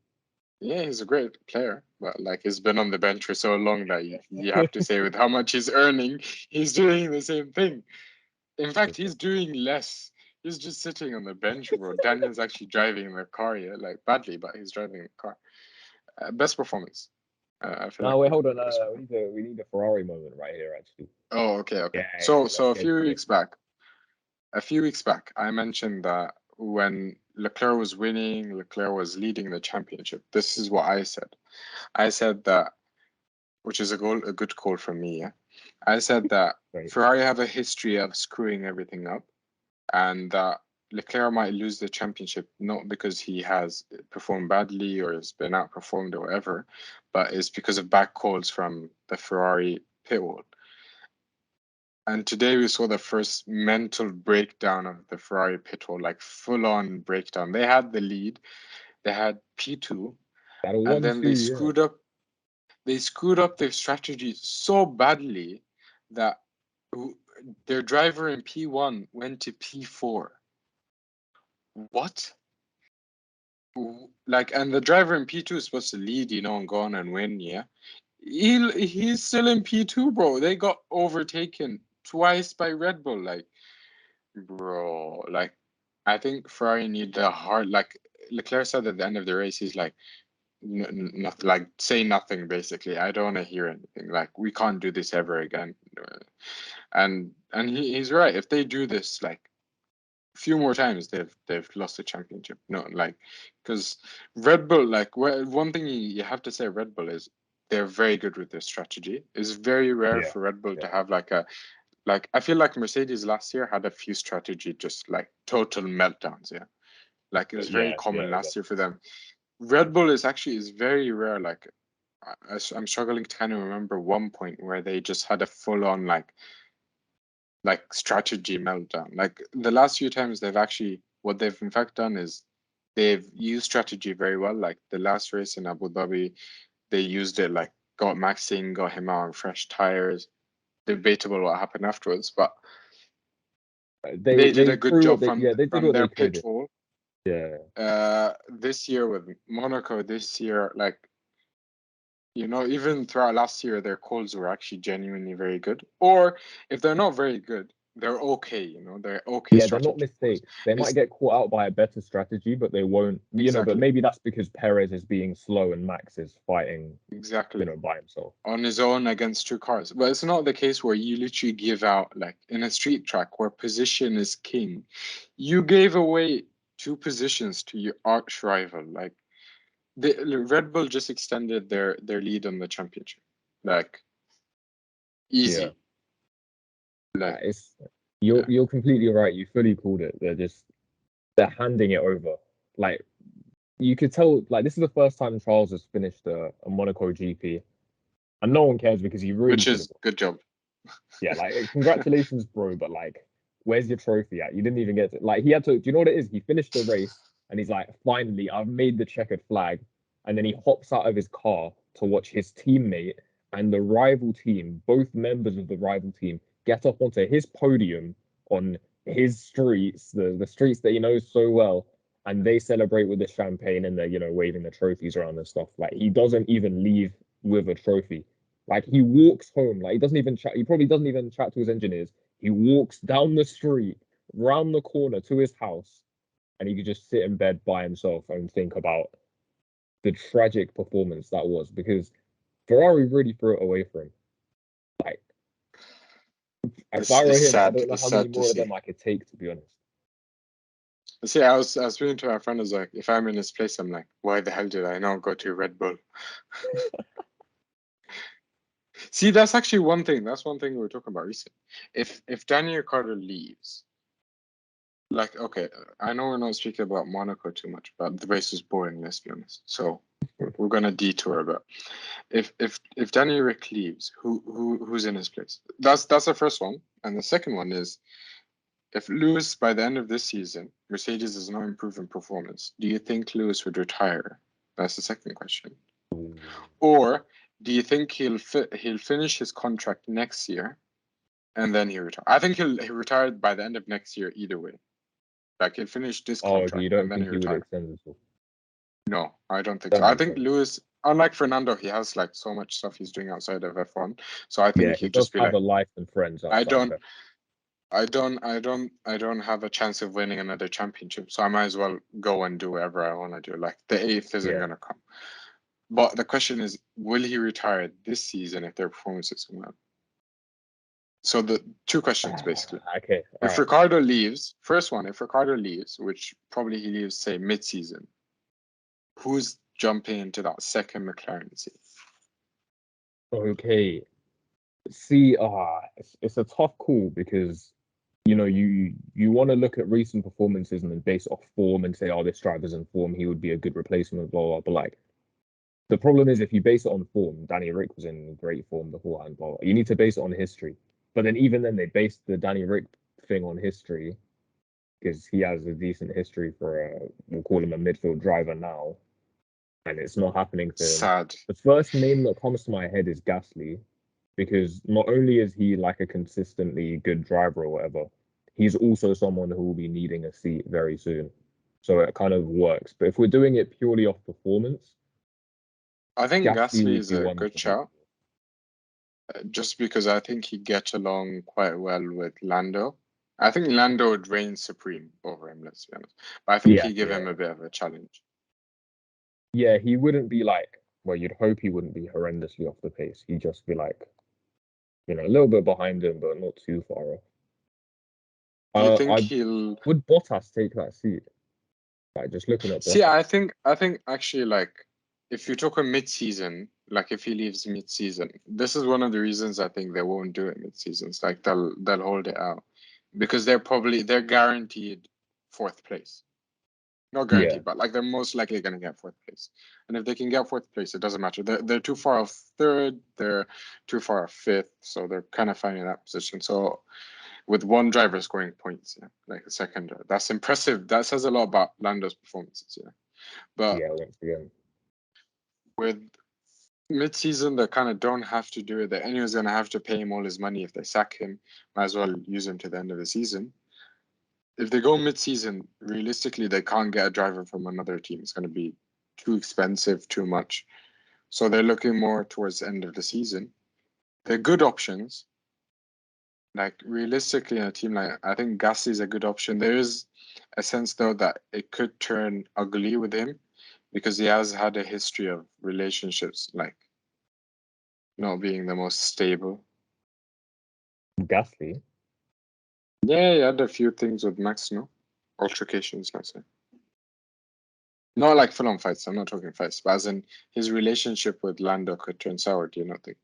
Yeah, he's a great player, but like he's been on the bench for so long that you have to say with how much he's earning, he's doing the same thing. In fact, he's doing less. He's just sitting on the bench, bro. Daniel's actually driving the car, yeah, like badly, but he's driving the car. Best performance. I feel No, like wait, hold on. best We performance. need a Ferrari moment right here, actually. Oh, okay, okay. Yeah, So, yeah. Let's so get to it. a few weeks back, I mentioned that when Leclerc was winning, Leclerc was leading the championship. This is what I said. I said that, which is a good call from me. Yeah, I said that Right. Ferrari have a history of screwing everything up, and that Leclerc might lose the championship not because he has performed badly or has been outperformed or whatever, but it's because of back calls from the Ferrari pit wall. And today we saw the first mental breakdown of the Ferrari pit wall, like full on breakdown. They had the lead, they had P2, That'll and one then two, yeah. they screwed up their strategy so badly that their driver in P1 went to P4. What? Like, and the driver in P2 is supposed to lead, and go on and win, yeah? He's still in P2, bro. They got overtaken twice by Red Bull. Like, bro, like, I think Ferrari need a hard, like, Leclerc said at the end of the race, he's like, nothing, like, say nothing, basically. I don't want to hear anything. Like, we can't do this ever again. And he's right. If they do this, like, a few more times, they've lost the championship. No, like, because Red Bull, like, one thing you have to say, Red Bull is they're very good with their strategy. It's very rare Yeah. for Red Bull to Yeah. have like I feel like Mercedes last year had a few strategy just like total meltdowns. Yeah, like it was very Yeah, common yeah, last year for them. Red Bull is very rare. Like I'm struggling to kind of remember one point where they just had a full on like strategy meltdown. Like the last few times what they've in fact done is they've used strategy very well. Like the last race in Abu Dhabi, they used it, like got Max in, got him out on fresh tires. Debatable what happened afterwards, but they did They a good threw what job they from yeah, they did from what their they could. pit wall. Yeah. This year with Monaco, this year, like, even throughout last year, their calls were actually genuinely very good. Or if they're not very good, they're okay, you know, they're okay Yeah, they're not strategic moves. mistakes. They might It's get caught out by a better strategy, but they won't, but exactly, maybe that's because Perez is being slow and Max is fighting, exactly by himself. on his own against two cars. But it's not the case where you literally give out, like in a street track where position is king. You gave away two positions to your arch rival. Like the Red Bull just extended their lead on the championship. Like Yeah. easy. Like It's yeah. you're completely right. You fully called it. They're handing it over. Like you could tell, like this is the first time Charles has finished a Monaco GP, and no one cares because he really Which should have. is good job. Yeah, like congratulations, bro. But like, where's your trophy at? You didn't even get to. Like he had to. Do you know what it is? He finished the race and he's like, finally, I've made the checkered flag. And then he hops out of his car to watch his teammate and the rival team, both members of the rival team, get up onto his podium on his streets, the streets that he knows so well, and they celebrate with the champagne and they're, waving the trophies around and stuff. Like he doesn't even leave with a trophy. Like he walks home, like he doesn't even chat. He probably doesn't even chat to his engineers. He walks down the street, round the corner to his house, and he could just sit in bed by himself and think about the tragic performance that was, because Ferrari really threw it away for him. Like if I were It's him, I sad. don't know It's how many sad to more of see. them I could take, to be honest. See, I was speaking to my friend. I was like, if I'm in his place, I'm like, why the hell did I not go to Red Bull? See, that's actually one thing. That's one thing we were talking about recently. If Daniel Ricciardo leaves, like, okay, I know we're not speaking about Monaco too much, but the race is boring. Let's be honest. So we're gonna detour a bit. If Daniel Rick leaves, who's in his place? That's the first one, and the second one is if Lewis by the end of this season, Mercedes does not improve in performance. Do you think Lewis would retire? That's the second question. Or do you think he'll finish his contract next year and then he'll retire? I think he'll retire by the end of next year either way. Like he'll finish this Oh, okay, you contract and don't then think he'll he would retire. extend this one? No, I don't think so. That I makes think sense. Lewis, unlike Fernando, he has like so much stuff he's doing outside of F1. So I Yeah, think he he'll does just be have like, a life and friends I outside of don't, it. I don't have a chance of winning another championship, so I might as well go and do whatever I want to do. Like the eighth isn't Yeah. gonna come. But the question is, will he retire this season if their performance is well? So the two questions basically. Okay, all If right. Ricardo leaves, first one, if Ricardo leaves, which probably he leaves, say mid-season, who's jumping into that second McLaren seat? Okay. See, it's a tough call because you want to look at recent performances and then base it off form and say, oh, this driver's in form, he would be a good replacement, blah blah. But like the problem is if you base it on form, Danny Rick was in great form beforehand, blah, blah. You need to base it on history. But then even then they based the Danny Rick thing on history because he has a decent history for we'll call him a midfield driver now, and it's not happening for him. Sad. The first name that comes to my head is Gasly, because not only is he like a consistently good driver or whatever, he's also someone who will be needing a seat very soon. So it kind of works. But if we're doing it purely off performance, I think Gasly Gasly would is be a one good for me. shout, just because I think he gets along quite well with Lando. I think Lando would reign supreme over him, let's be honest. But I think Yeah, he give yeah. him a bit of a challenge. Yeah, he wouldn't be like, well, you'd hope he wouldn't be horrendously off the pace. He'd just be like, a little bit behind him, but not too far off. Do you think I he'll would Bottas take that seat? Like just looking at see? Bottas. I think actually, like, if you talk a mid-season, like if he leaves mid-season, this is one of the reasons I think they won't do it mid-seasons. Like they'll hold it out because they're guaranteed fourth place. Not Yeah, guaranteed, but like they're most likely going to get fourth place. And if they can get fourth place, it doesn't matter. They're too far off third. They're too far off fifth, so they're kind of finding that position. So with one driver scoring points, yeah, like a second, that's impressive. That says a lot about Lando's performances, yeah. But yeah. Once again, with mid-season, they kind of don't have to do it. That anyone's going to have to pay him all his money if they sack him. Might as well use him to the end of the season. If they go mid-season, realistically, they can't get a driver from another team. It's going to be too expensive, too much. So they're looking more towards the end of the season. They're good options. like realistically in a team like I think Gasly is a good option. There is a sense though that it could turn ugly with him because he has had a history of relationships like not being the most stable. Gasly. Yeah, he had a few things with Max, no? Altercations, let's say. Not like full-on fights. I'm not talking fights, but as in his relationship with Lando could turn sour. Do you not think?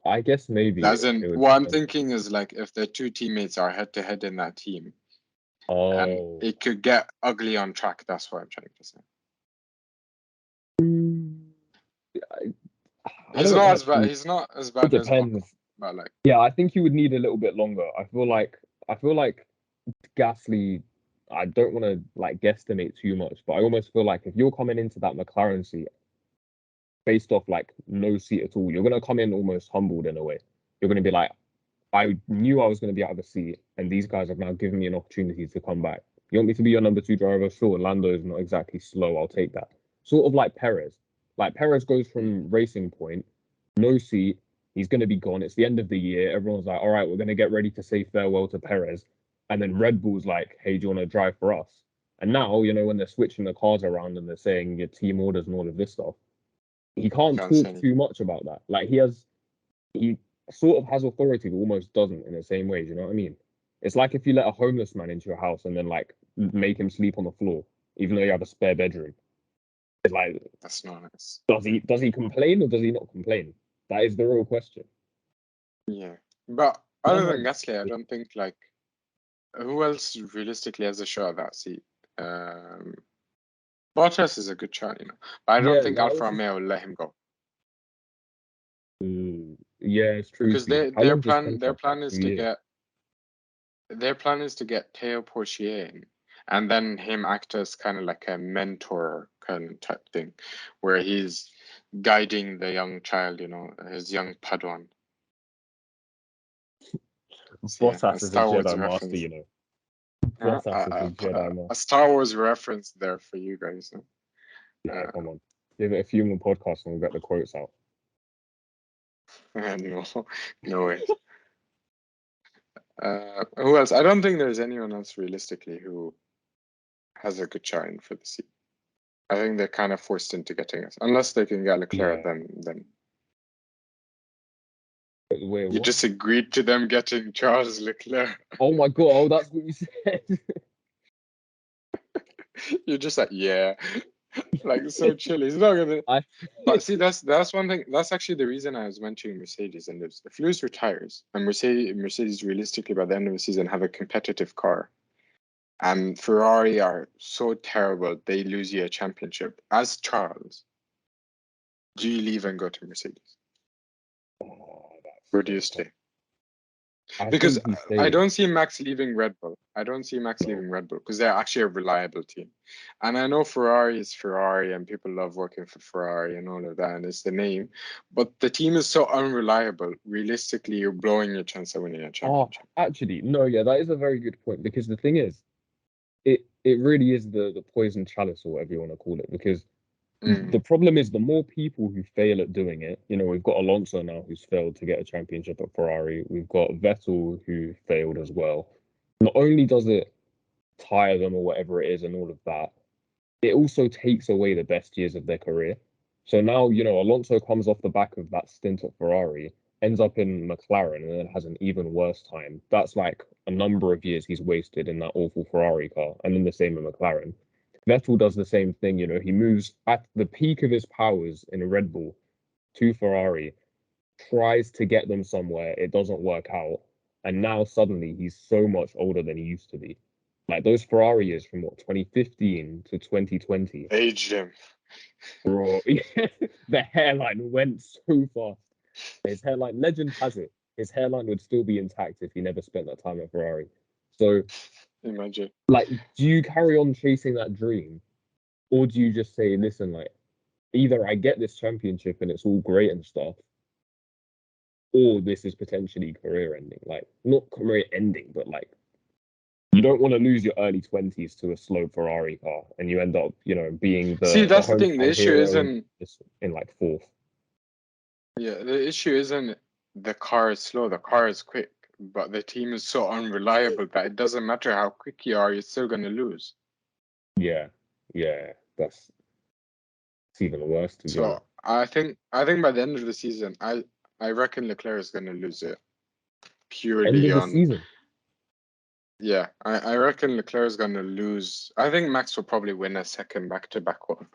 I guess maybe As it in, would what I'm depend. thinking is like if the two teammates are head-to-head in that team, and Oh. it could get ugly on track. That's what I'm trying to say. I don't actually. He's not as It bad as Ocon, depends. but like Yeah, I think he would need a little bit longer. I feel like Gasly. I don't want to like guesstimate too much, but I almost feel like if you're coming into that McLaren seat based off like no seat at all, you're gonna come in almost humbled in a way. You're gonna be like, I knew I was gonna be out of a seat, and these guys have now given me an opportunity to come back. You want me to be your number two driver? Sure, Lando is not exactly slow. I'll take that. Sort of like Perez. Like Perez goes from Racing Point, no seat. He's going to be gone. It's the end of the year. Everyone's like, all right, we're going to get ready to say farewell to Perez. And then Red Bull's like, hey, do you want to drive for us? And now, when they're switching the cars around and they're saying your team orders and all of this stuff, he can't can't say talk anything. too much about that. Like he sort of has authority, but almost doesn't in the same way. Do you know what I mean? It's like if you let a homeless man into your house and then like make him sleep on the floor, even though you have a spare bedroom. It's like, That's not nice. does he complain or does he not complain? That is the real question. Yeah, but other than No, Gasly, I don't think like who else realistically has a shot at that seat. Um, Bottas is a good shot, but I don't yeah, think that Alfa was Romeo will let him go yeah, it's true. because Too. How long's his contract? Like 2 years. Their plan is to get Teo Portier in, and then him act as kind of like a mentor kind of type thing, where he's guiding the young child, his young Padawan. So, yeah, a Bottas is a Star Wars Jedi master, reference. Bottas is a Jedi A master. Star Wars reference there for you guys. Yeah, come on. Give it a few more podcasts and we'll get the quotes out. No, no way. Who else? I don't think there's anyone else realistically who has a good shine for the seat. I think they're kind of forced into getting us, unless they can get Leclerc. Yeah. Then Wait, you what? just agreed to them getting Charles Leclerc. Oh my god! Oh, that's what you said. You're just like, yeah, like so chill. He's not gonna. I But see, that's one thing. That's actually the reason I was mentioning Mercedes. And if Lewis retires, and Mercedes realistically by the end of the season have a competitive car, and Ferrari are so terrible they lose you a championship. As Charles, do you leave and go to Mercedes? Oh, Where that's do you so tough. stay? I Because think he I stays. don't see Max leaving Red Bull. I don't see Max No. leaving Red Bull because they're actually a reliable team. And I know Ferrari is Ferrari and people love working for Ferrari and all of that, and it's the name. But the team is so unreliable. Realistically, you're blowing your chance of winning a Oh, championship. actually, no. Yeah, that is a very good point because the thing is, it really is the poison chalice or whatever you want to call it. Because Mm. the problem is the more people who fail at doing it. We've got Alonso now who's failed to get a championship at Ferrari. We've got Vettel who failed as well. Not only does it tire them or whatever it is and all of that, it also takes away the best years of their career. So now, Alonso comes off the back of that stint at Ferrari, ends up in McLaren, and then has an even worse time. That's like a number of years he's wasted in that awful Ferrari car, and then the same in McLaren. Vettel does the same thing, he moves at the peak of his powers in a Red Bull to Ferrari, tries to get them somewhere, it doesn't work out, and now suddenly he's so much older than he used to be. Like those Ferrari years from what 2015 to 2020, Age him. bro. The hairline went so fast. His hairline, legend has it, his hairline would still be intact if he never spent that time at Ferrari. So, Imagine. like, do you carry on chasing that dream, or do you just say, listen, like, either I get this championship and it's all great and stuff, or this is potentially career ending. Like, not career ending, but like, you don't want to lose your early 20s to a slow Ferrari car and you end up, being See, the that's the thing. The hometown issue hero isn't. in like fourth. Yeah, the issue isn't the car is slow, the car is quick, but the team is so unreliable that it doesn't matter how quick you are, you're still going to lose. Yeah, it's even worse to be honest. So I think by the end of the season, I reckon Leclerc is going to lose it End purely of the on. season. Yeah, I reckon Leclerc is going to lose. I think Max will probably win a second back-to-back one,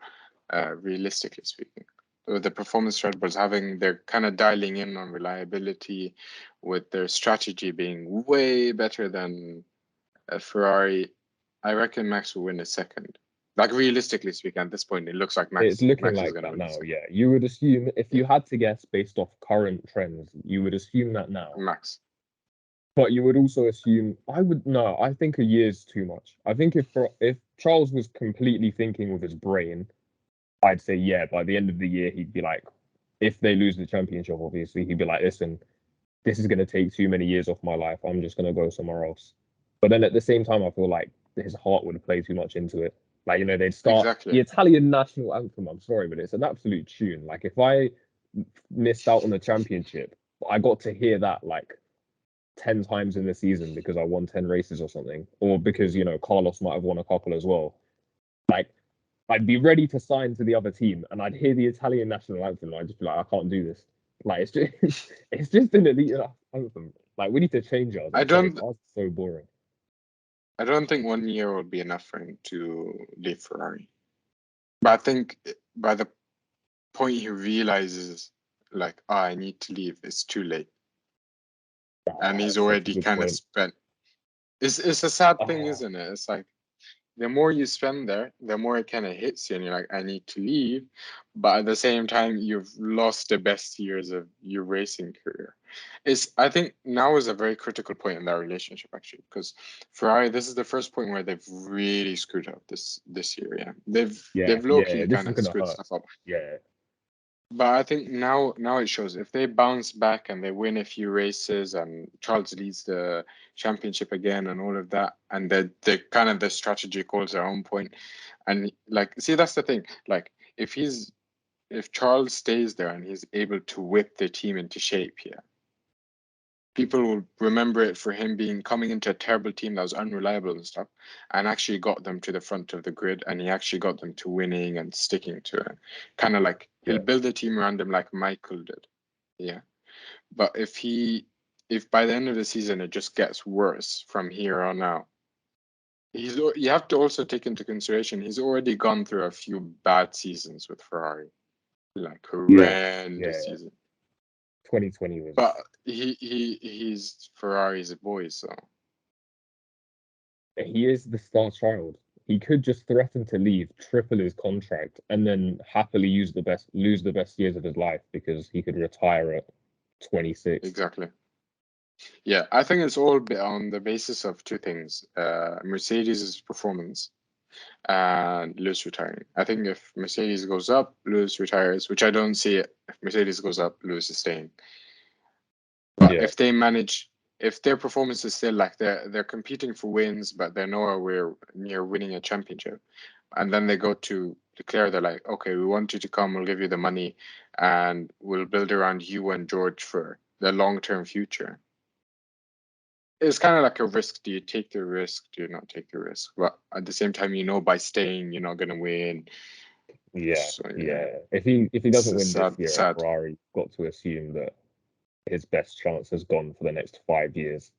realistically speaking. With the performance Red Bulls having, they're kind of dialing in on reliability, with their strategy being way better than Ferrari. I reckon Max will win a second. Like realistically speaking, at this point, it looks like It's Max looking is like going to that win a now. second. Yeah, you would assume if you Yeah, had to guess based off current trends, you would assume that now. Max. But you would also assume I would no. I think a year's too much. I think if Charles was completely thinking with his brain, I'd say yeah. By the end of the year, he'd be like, if they lose the championship, obviously, he'd be like, listen, this is going to take too many years off my life. I'm just going to go somewhere else. But then at the same time, I feel like his heart would play too much into it. Like, they'd start Exactly. the Italian national anthem. I'm sorry, but it's an absolute tune. Like, if I missed out on the championship, I got to hear that like 10 times in the season because I won 10 races or something, or because, Carlos might have won a couple as well. Like, I'd be ready to sign to the other team and I'd hear the Italian national anthem and I'd just be like, I can't do this. Like, it's just, it's just an elite anthem. Like, we need to change ours. I I'm sorry, don't ours is so boring. I don't think 1 year would be enough for him to leave Ferrari. But I think by the point he realizes, like, I need to leave, it's too late. And he's That's such a already good kind of point. spent. It's a sad thing, Oh, isn't it? It's like the more you spend there, the more it kind of hits you, and you're like, I need to leave. But at the same time, you've lost the best years of your racing career. I think now is a very critical point in their relationship, actually, because Ferrari, this is the first point where they've really screwed up this year. Yeah, they've low key this kind is of gonna screwed hurt. stuff up. Yeah, But I think now it shows if they bounce back and they win a few races and Charles leads the championship again and all of that, and the kind of the strategy calls their own point. And like, see, that's the thing. Like, if Charles stays there and he's able to whip the team into shape here, people will remember it for him being coming into a terrible team that was unreliable and stuff, and actually got them to the front of the grid, and he actually got them to winning and sticking to it. Kind of like he'll yeah, build a team around him like Michael did. Yeah. But if by the end of the season it just gets worse from here on out, you have to also take into consideration he's already gone through a few bad seasons with Ferrari, like yeah, horrendous yeah. season. 2020 But was. he's Ferrari's boy, so He is the star child. He could just threaten to leave, triple his contract, and then happily lose the best years of his life because he could retire at 26. exactly. Yeah, I think it's all on the basis of two things: Mercedes' performance and Lewis retiring. I think if Mercedes goes up, Lewis retires, which I don't see it. If Mercedes goes up, Lewis is staying. But Yeah, if their performance is still like they're competing for wins, but they're nowhere near winning a championship, and then they go to declare they're like, okay, we want you to come, we'll give you the money, and we'll build around you and George for the long-term future. It's kind of like a risk. Do you take the risk? Do you not take the risk? But at the same time, by staying, you're not gonna win. yeah, So yeah, yeah. If he it's doesn't a win this sad, year at sad. Ferrari, got to assume that his best chance has gone for the next 5 years.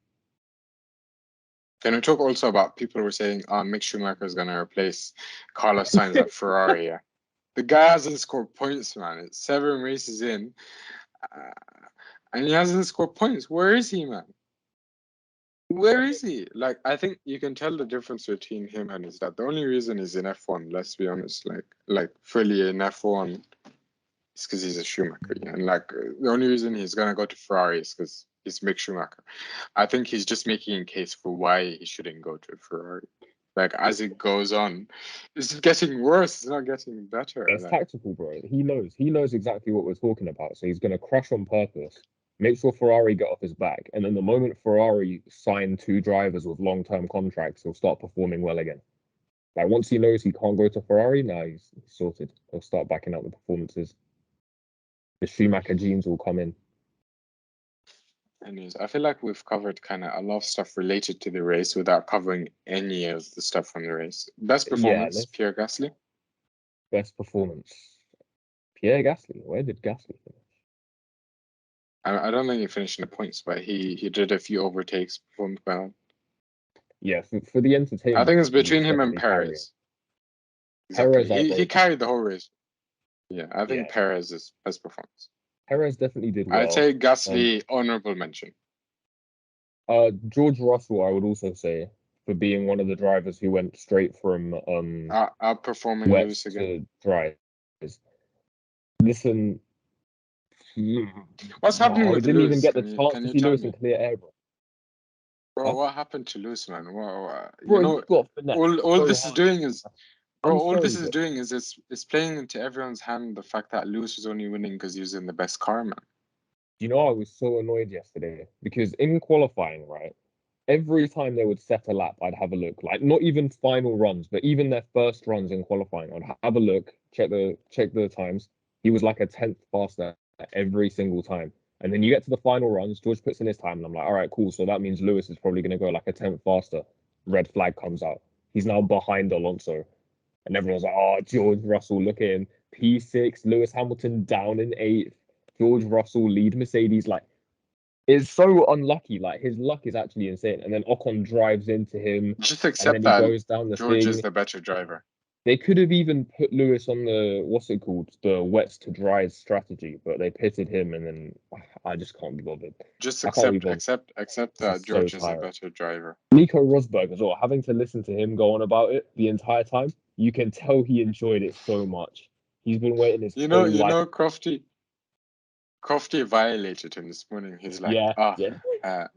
Can we talk also about people were saying, Mick Schumacher is gonna replace Carlos Sainz at Ferrari? Yeah. The guy hasn't scored points, man. It's 7 races in, uh, and he hasn't scored points. Where is he, man? Where is he? Like, I think you can tell the difference between him and his dad. The only reason he's in F1, let's be honest, like fully in F1, is because he's a Schumacher. Yeah? And like the only reason he's gonna go to Ferrari is because he's Mick Schumacher. I think he's just making a case for why he shouldn't go to Ferrari. Like as it goes on, it's getting worse. It's not getting better. It's Like tactical, bro. He knows exactly what we're talking about. So he's gonna crush on purpose, make sure Ferrari get off his back, and then the moment Ferrari sign two drivers with long-term contracts, he'll start performing well again. Like once he knows he can't go to Ferrari, now he's sorted. He'll start backing up the performances. The Schumacher genes will come in. Anyways, I feel like we've covered kind of a lot of stuff related to the race without covering any of the stuff from the race. Best performance, Pierre Gasly. Best performance, Pierre Gasly. Where did Gasly finish? I don't think he finished in the points, but he did a few overtakes, performed well. Yeah, for the entertainment. I think it's between he's him and definitely carrying. Perez. Exactly. Perez, He carried the whole race. Yeah, I think Yeah. Perez is best performance. Perez definitely did well. I'd say Gasly, honorable mention. George Russell, I would also say, for being one of the drivers who went straight from Outperforming wet Lewis again. to dry. Listen, What's happening I with didn't Lewis? even get the Can chance to you see tell Lewis me? in clear air, bro. Bro, Huh? what happened to Lewis, man? Bro, You know, he got finessed all so this is hard. doing is, bro, I'm all sorry, this is but doing is it's playing into everyone's hand the fact that Lewis was only winning because he was in the best car, man. you know, I was so annoyed yesterday because in qualifying, right, every time they would set a lap, I'd have a look. Like not even final runs, but even their first runs in qualifying, I'd have a look, check the times. He was like a tenth faster every single time. And then you get to the final runs, George puts in his time, and I'm like, all right, cool. So that means Lewis is probably going to go like a tenth faster. Red flag comes out. He's now behind Alonso. And everyone's like, oh, George Russell, look at him. P6, Lewis Hamilton down in eighth. George Russell lead Mercedes. Like, it's so unlucky. Like, his luck is actually insane. And then Ocon drives into him, Just and then accept he that goes down the George is thing. the better driver. They could have even put Lewis on the, what's it called? The wets to dries strategy, but they pitted him, and then I just can't be bothered. Just I can't be accept bothered. that So George is a tired. better driver. Nico Rosberg as well, having to listen to him go on about it the entire time, you can tell he enjoyed it so much. He's been waiting his whole life. Crofty violated him this morning. He's like, Yeah.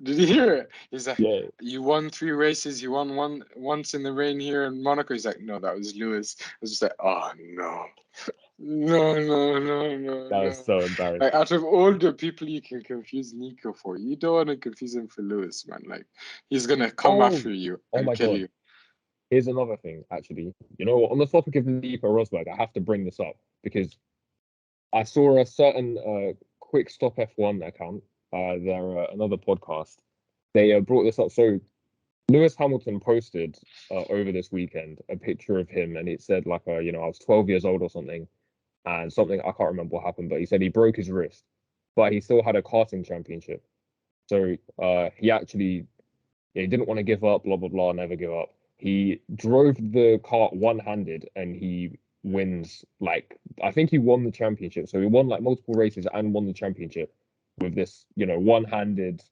did you hear it? He's like, Yeah. you won 3 races. You won one once in the rain here in Monaco. He's like, no, that was Lewis. I was just like, oh no. No. That was so embarrassing. Like, out of all the people you can confuse Nico for, you don't want to confuse him for Lewis, man. Like, he's gonna come after you and my kill God. you. Here's another thing, actually. You know what? On the topic of Nico Rosberg, I have to bring this up because I saw a certain Quick Stop F1 account. They're another podcast. They brought this up. So Lewis Hamilton posted over this weekend a picture of him, and it said like, I was 12 years old or something, and something I can't remember what happened, but he said he broke his wrist, but he still had a karting championship. So he actually he didn't want to give up, blah blah blah, never give up. He drove the kart one-handed, and he wins. Like I think he won the championship. So he won like multiple races and won the championship with this, one-handed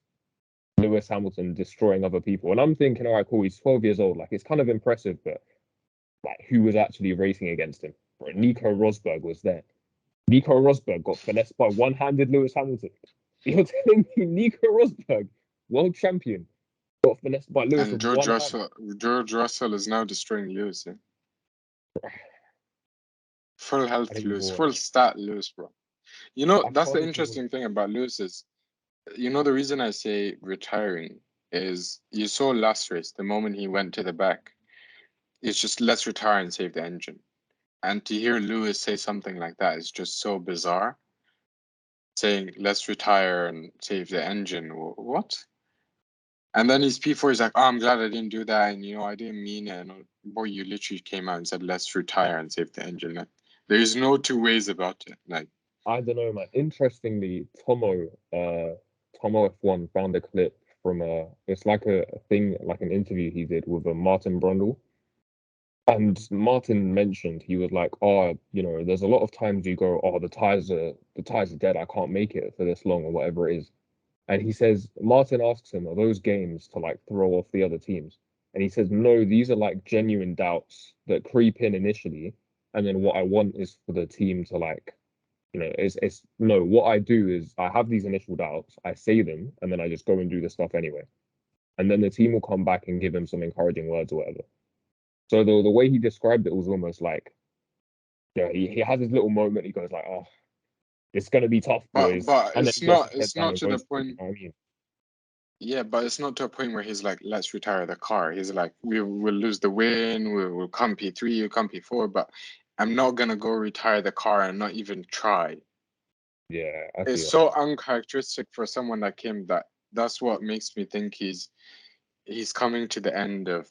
Lewis Hamilton destroying other people. And I'm thinking, all right, cool, he's 12 years old. Like it's kind of impressive, but like who was actually racing against him? Bro, Nico Rosberg was there. Nico Rosberg got finessed by one-handed Lewis Hamilton. You're telling me Nico Rosberg, world champion, got finessed by Lewis And with one hand? George Russell is now destroying Lewis. Full health Lewis, full stat Lewis, bro. That's the interesting thing about Lewis is, the reason I say retiring is you saw last race, the moment he went to the back, it's just let's retire and save the engine. And to hear Lewis say something like that is just so bizarre. Saying let's retire and save the engine. What? And then his P4 is like, oh, I'm glad I didn't do that, and I didn't mean it. And boy, you literally came out and said let's retire and save the engine. Like, there's no two ways about it. Like, I don't know, man. Interestingly, Tomo F1 found a clip from it's like a thing, like an interview he did with Martin Brundle. And Martin mentioned, he was like, oh, there's a lot of times you go, oh, the tires are dead, I can't make it for this long or whatever it is. And he says, Martin asks him, are those games to like throw off the other teams? And he says, no, these are like genuine doubts that creep in initially. And then what I want is for the team to like, it's no, what I do is I have these initial doubts, I say them, and then I just go and do the stuff anyway. And then the team will come back and give him some encouraging words or whatever. So the way he described it was almost like, he has his little moment. He goes like, "Oh, it's gonna be tough, boys," but and then it's he gets not his head down and to the goes. You point. know what I mean? Yeah, but it's not to a point where he's like, let's retire the car. He's like, we will lose the win. We'll come P3, we'll come P4, but I'm not gonna go retire the car and not even try. Yeah, I see It's that. so uncharacteristic for someone like him that that's what makes me think he's coming to the end of,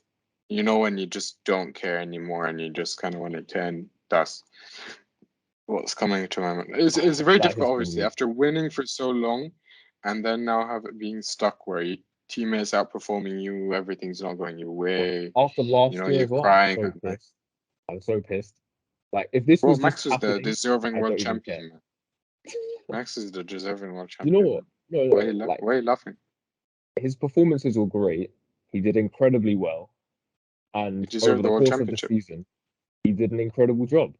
when you just don't care anymore and you just kind of want it to end. That's what's coming to my mind. It's very That difficult, has obviously, been after winning for so long, and then now have it being stuck where teammates outperforming you, everything's not going your way. after last year You're as well. I'm crying so at night. pissed. I'm so pissed. Like if this Bro, was just Max was the happening, deserving I world don't even care. champion, man. Max is the deserving world You know champion, what? man. No, Why no, like why are you laughing? his performances were great. He did incredibly well, He and over deserved the the world course of the championship. season, he did an incredible job.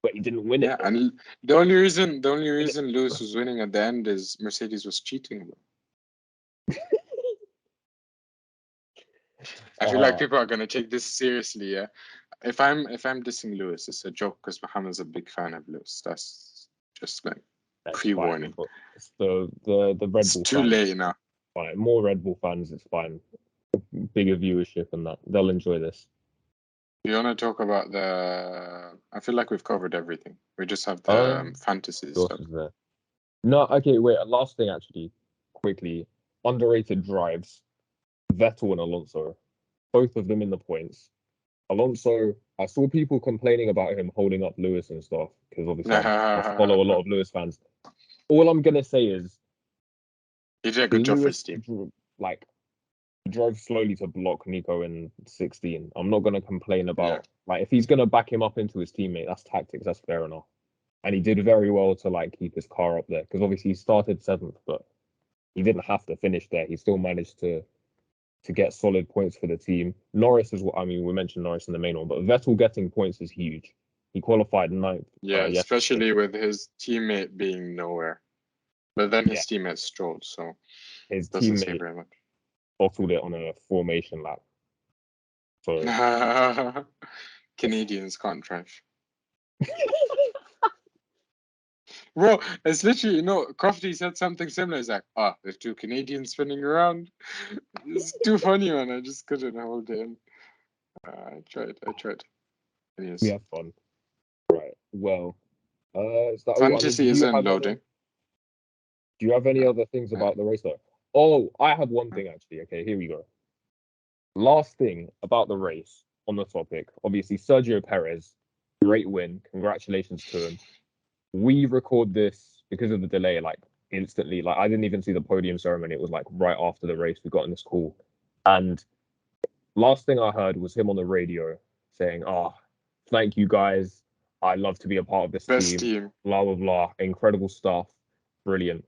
But he didn't win it Yeah, though. and the only reason And Lewis was winning at the end is Mercedes was cheating, bro. I feel like uh, people are gonna take this seriously, yeah. If I'm dissing Lewis, it's a joke because Mohammed's a big fan of Lewis. That's just like that's fine. pre-warning. But it's the Red It's Bull too fans. late now. Fine. More Red Bull fans, it's fine. Bigger viewership and that. They'll enjoy this. You wanna talk about the? I feel like we've covered everything. We just have the Um, fantasy who else stuff. is there? No, okay, wait. Last thing, actually, quickly. Underrated drives. Vettel and Alonso, both of them in the points. Alonso, I saw people complaining about him holding up Lewis and stuff because obviously I follow a lot of Lewis fans. All I'm gonna say is He did a good job for his Lewis team. like drove slowly to block Nico in 16. I'm not gonna complain Yeah. about like if he's gonna back him up into his teammate, that's tactics, that's fair enough. And he did very well to like keep his car up there because obviously he started seventh, but he didn't have to finish there. He still managed to get solid points for the team. Norris is what I mean. We mentioned Norris in the main one, but Vettel getting points is huge. He qualified ninth. Yeah, Yesterday. especially with his teammate being nowhere. But then Yeah, his teammate strolled, so his doesn't say teammate very much. bottled it on a formation lap. So Canadians can't drive. Bro, it's literally, Crofty said something similar. He's like, there's two Canadians spinning around. It's too funny, man. I just couldn't hold it in. I tried. we Anyways, have fun. Right. Well, is that all? I mean, fantasy isn't loading. do you have any Uh, other things uh, about the race though? Oh, I have one thing actually. Okay, here we go. Last thing about the race on the topic. Obviously, Sergio Perez, great win. Congratulations to him. We record this because of the delay, like instantly. Like I didn't even see the podium ceremony. It was like right after the race. We got in this call, and last thing I heard was him on the radio saying, "Ah, thank you guys. I love to be a part of this Best team. team. Blah blah blah. Incredible stuff. Brilliant."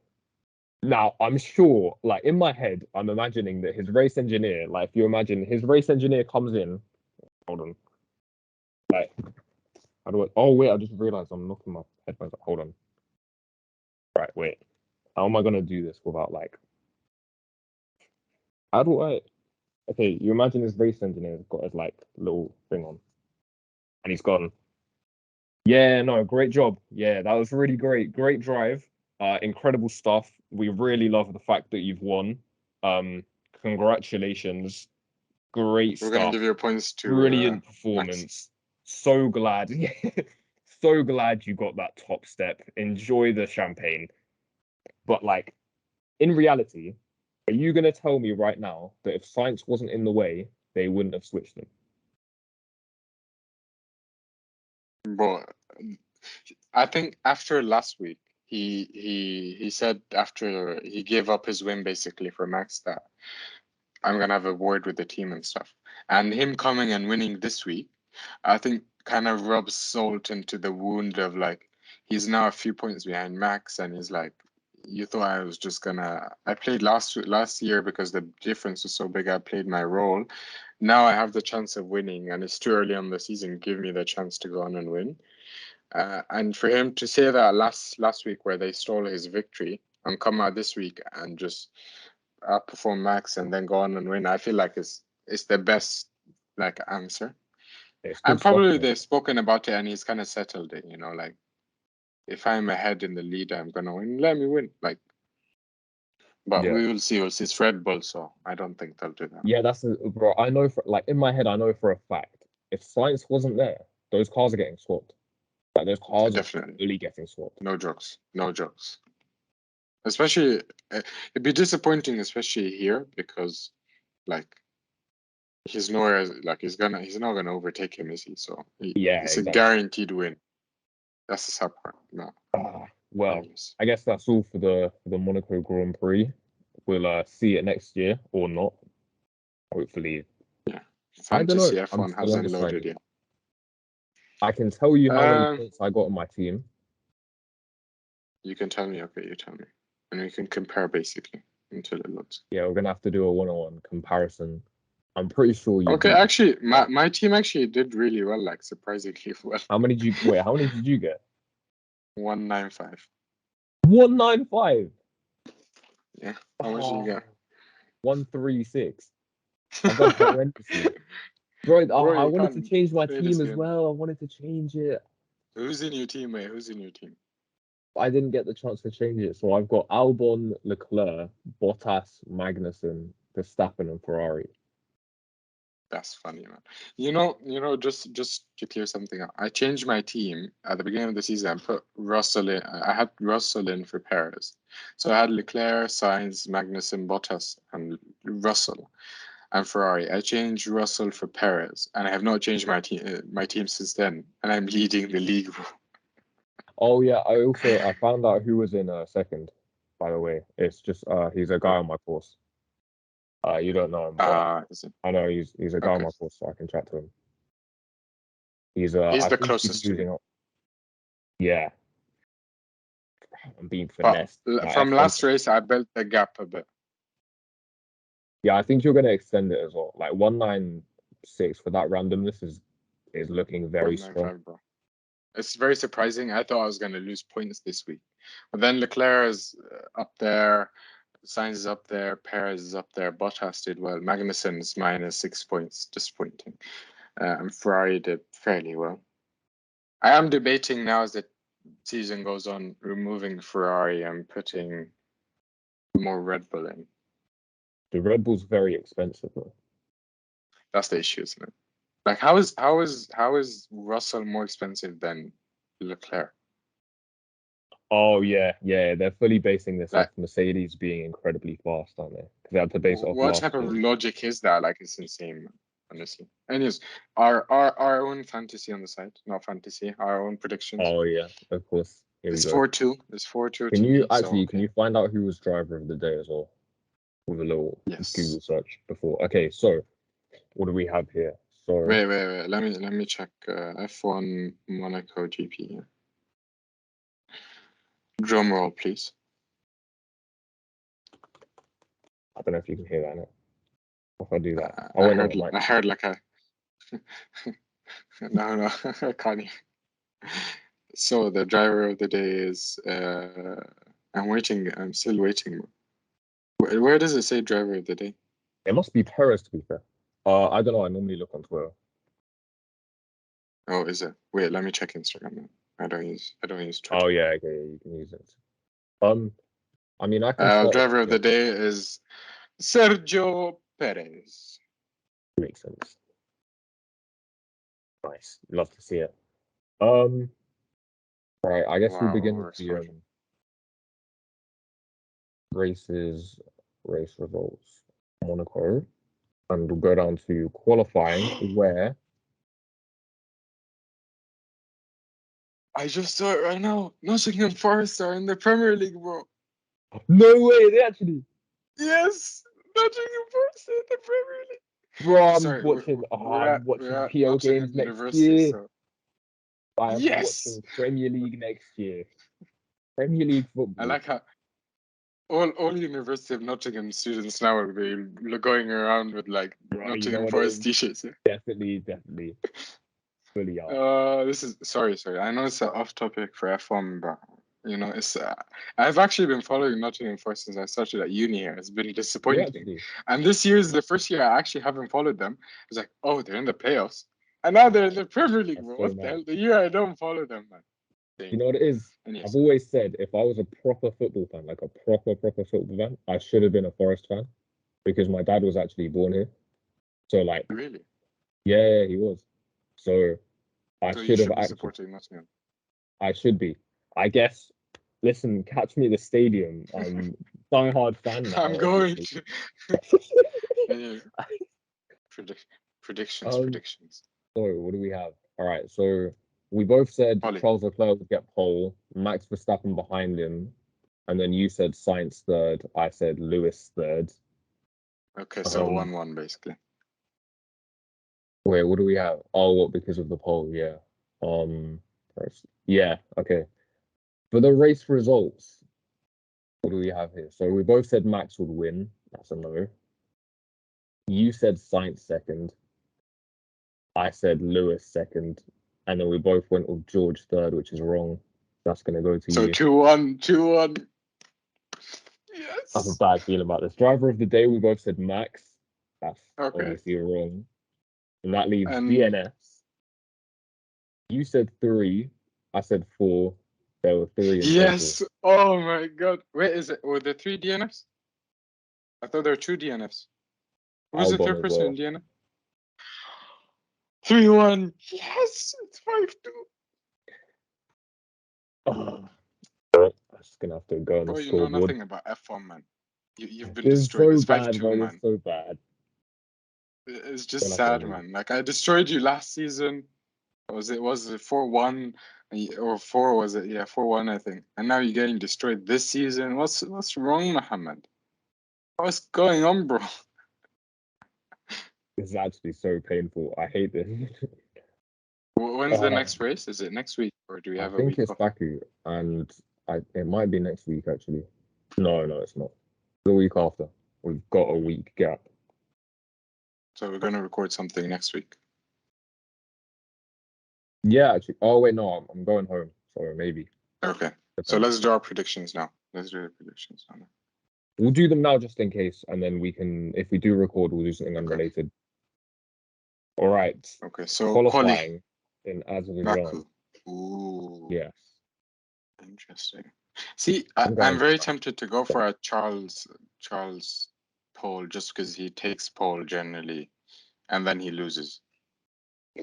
Now I'm sure, like in my head, I'm imagining that his race engineer, like if you imagine his race engineer comes in. Hold on. Like, how do I? Oh wait, I just realized I'm knocking my headphones. Hold on. Right, wait. How am I gonna do this without like? How do I? Okay, you imagine this race engineer's got his like little thing on, and he's gone. Yeah, no, great job. Yeah, that was really great. Great drive. Incredible stuff. We really love the fact that you've won. Um, Congratulations. Great We're gonna stuff. give your points to Brilliant Max. performance. So glad. So glad you got that top step. Enjoy the champagne. But like in reality, are you gonna tell me right now that if science wasn't in the way, they wouldn't have switched them? But I think after last week, he said after he gave up his win basically for Max that I'm gonna have a word with the team and stuff. And him coming and winning this week, I think kind of rubs salt into the wound of like he's now a few points behind Max, and he's like, you thought I was just gonna. I played last year because the difference was so big. I played my role. Now I have the chance of winning, and it's too early on the season. Give me the chance to go on and win. And for him to say that last week where they stole his victory and come out this week and just outperform Max and then go on and win, I feel like it's the best like answer. It's And good stuff, probably mate. they've spoken about it and he's kind of settled it, like if I'm ahead in the lead, I'm gonna win. Let me win. Like, but Yeah. we will see. It's Red Bull, so I don't think they'll do that. Yeah, bro. I know for like in my head, I know for a fact if science wasn't there, those cars are getting swapped. Like those cars are Definitely. really getting swapped. No jokes. No jokes. Especially, it'd be disappointing, especially here, because like he's nowhere. Like he's not gonna overtake him, is he? So Yeah, it's a exactly. guaranteed win. That's the sad part. No. Well, Anyways. I guess that's all for the Monaco Grand Prix. We'll see it next year or not. Hopefully. Yeah. I don't know. Fantasy I'm F1 still hasn't loaded undecided. yet. I can tell you how many Um, points I got on my team. you can tell me. Okay, you tell me, and we can compare basically until it loads. Yeah, we're gonna have to do a one-on-one comparison. I'm pretty sure you Okay, beat me. actually, my team actually did really well, like surprisingly well. How many did you wait? How many did you get? 195. 195. Yeah. How much did you get? 136. I've done horrendously. Bro, Bro, I you wanted to can't change my play this team as game. well. I wanted to change it. Who's in your team, mate? Who's in your team? I didn't get the chance to change it. So I've got Albon, Leclerc, Bottas, Magnussen, Verstappen, and Ferrari. That's funny, man. Just to clear something out, I changed my team at the beginning of the season. I put Russell in. I had Russell in for Perez, so I had Leclerc, Sainz, Magnussen, Bottas, and Russell, and Ferrari. I changed Russell for Perez, and I have not changed my team since then, and I'm leading the league. Oh yeah, I found out who was in second. By the way, it's just he's a guy on my course. You don't know him, but Is it? I know he's a guy on Okay. my course, so I can chat to him. He's I the think he's closest to me. using. Yeah, I'm being But finessed. My from F1. last race, I built the gap a bit. Yeah, I think you're gonna extend it as well. Like 196 for that randomness is looking very strong. 195, bro. It's very surprising. I thought I was going to lose points this week. But then Leclerc is up there. Sainz is up there. Perez is up there. Bottas did well. Magnussen is -6 points. Disappointing. And Ferrari did fairly well. I am debating now as the season goes on, removing Ferrari and putting more Red Bull in. The Red Bull's very expensive though. That's the issue, isn't it? Like, how is Russell more expensive than Leclerc? Oh yeah, they're fully basing this Like, off Mercedes being incredibly fast, aren't they? Because they had to base it off what last type of year. logic is that? Like, it's insane, honestly. Anyways, our own fantasy on the side, not fantasy, our own predictions. Oh yeah, of course. Here we It's go. 4-2. It's 4-2 Can to you me. So actually okay. can you find out who was driver of the day as well? With a little Yes. Google search before. Okay, so what do we have here? So Wait. Let me check. F1 Monaco GP. Drum roll, please. I don't know if you can hear that. If I do that, I heard like a. No, I can't hear. So the driver of the day is. I'm waiting. I'm still waiting. Where does it say driver of the day? it must be Perez to be fair. I don't know. I normally look on Twitter. Oh, is it? Wait, let me check Instagram now. I don't use Twitter. Oh yeah, okay, you can use it. I mean, I can start. Driver of the day is Sergio Perez. Makes sense. Nice, love to see it. Right, I guess we'll begin with the race results. Monaco, and we'll go down to qualifying where. I just saw it right now. Nottingham Forest are in the Premier League, bro. No way, they actually. Yes, Nottingham Forest are in the Premier League. Bro, Sorry, I'm watching we're at PL Nottingham games next University. year. So. I am Yes, watching Premier League next year. Premier League football. I like how all University of Nottingham students now will be going around with like Nottingham Forest t-shirts. Yeah? Definitely. Fully out. This is sorry. I know it's an off topic for F1, but it's. I've actually been following Nottingham Forest since I started at uni here. It's been disappointing, and this year is the first year I actually haven't followed them. It's like, oh, they're in the playoffs, and now they're in the Premier League, bro. What the hell? The year I don't follow them, man. You know what it is? I've always said if I was a proper football fan, like a proper football fan, I should have been a Forest fan because my dad was actually born here. So like, really? Yeah, he was. So I So should have be actually. supporting Nottingham. I should be. I guess. Listen, catch me at the stadium. I'm die-hard fan now, I'm going obviously. to. Yeah, predictions, um, predictions. so what do we have? All right, so we both said Ollie. Charles Leclerc would get pole, Max Verstappen behind him, and then you said Sainz third. I said Lewis third. Okay, so Um, 1-1 basically. wait, what do we have? Oh, what because of the pole? Yeah. Yeah. Okay. For the race results, what do we have here? So we both said Max would win. That's a no. You said Sainz second. I said Lewis second. And then we both went with George third, which is wrong. That's going to go to So you. 2-1, 2-1. I have a Yes. bad feeling about this. Driver of the day, we both said Max. That's Okay. obviously wrong. And that leaves And DNS. You said three. I said four. There were three in total. yes. Oh my God. Wait, is it? Were there 3 DNFs? I thought there were 2 DNFs. Who was the Albon third as person in well. DNF? 3-1. Yes. It's 5-2. Oh, I'm just gonna have to go on the Bro, you know scoreboard. nothing about F1, man. You've been This is destroyed. so It's bad, 5-2, bro. This is man. so bad. It's I'm just gonna have to sad, leave. man. Like I destroyed you last season. Was it 4-1 or 4 was it? Yeah, 4-1 I think. And now you're getting destroyed this season. What's wrong, Muhammad? What's going on, bro? This is actually so painful. I hate this. When's the Uh, next race? Is it next week or do we I have a think week it's off? Baku, and it might be next week actually. No, no, it's not. The week after. We've got a week gap. So we're gonna record something next week. Yeah, actually. Oh wait, no, I'm going home, so maybe. Okay. So Depends. let's do our predictions now. Let's do the predictions now. We'll do them now just in case, and then we can, if we do record, we'll do something Okay. unrelated. All right. Okay. So quali Qualifying in Azerbaijan. Baku. Ooh, Yes. interesting. See, I'm I'm going. very tempted to go for a Charles pole just because he takes pole generally and then he loses.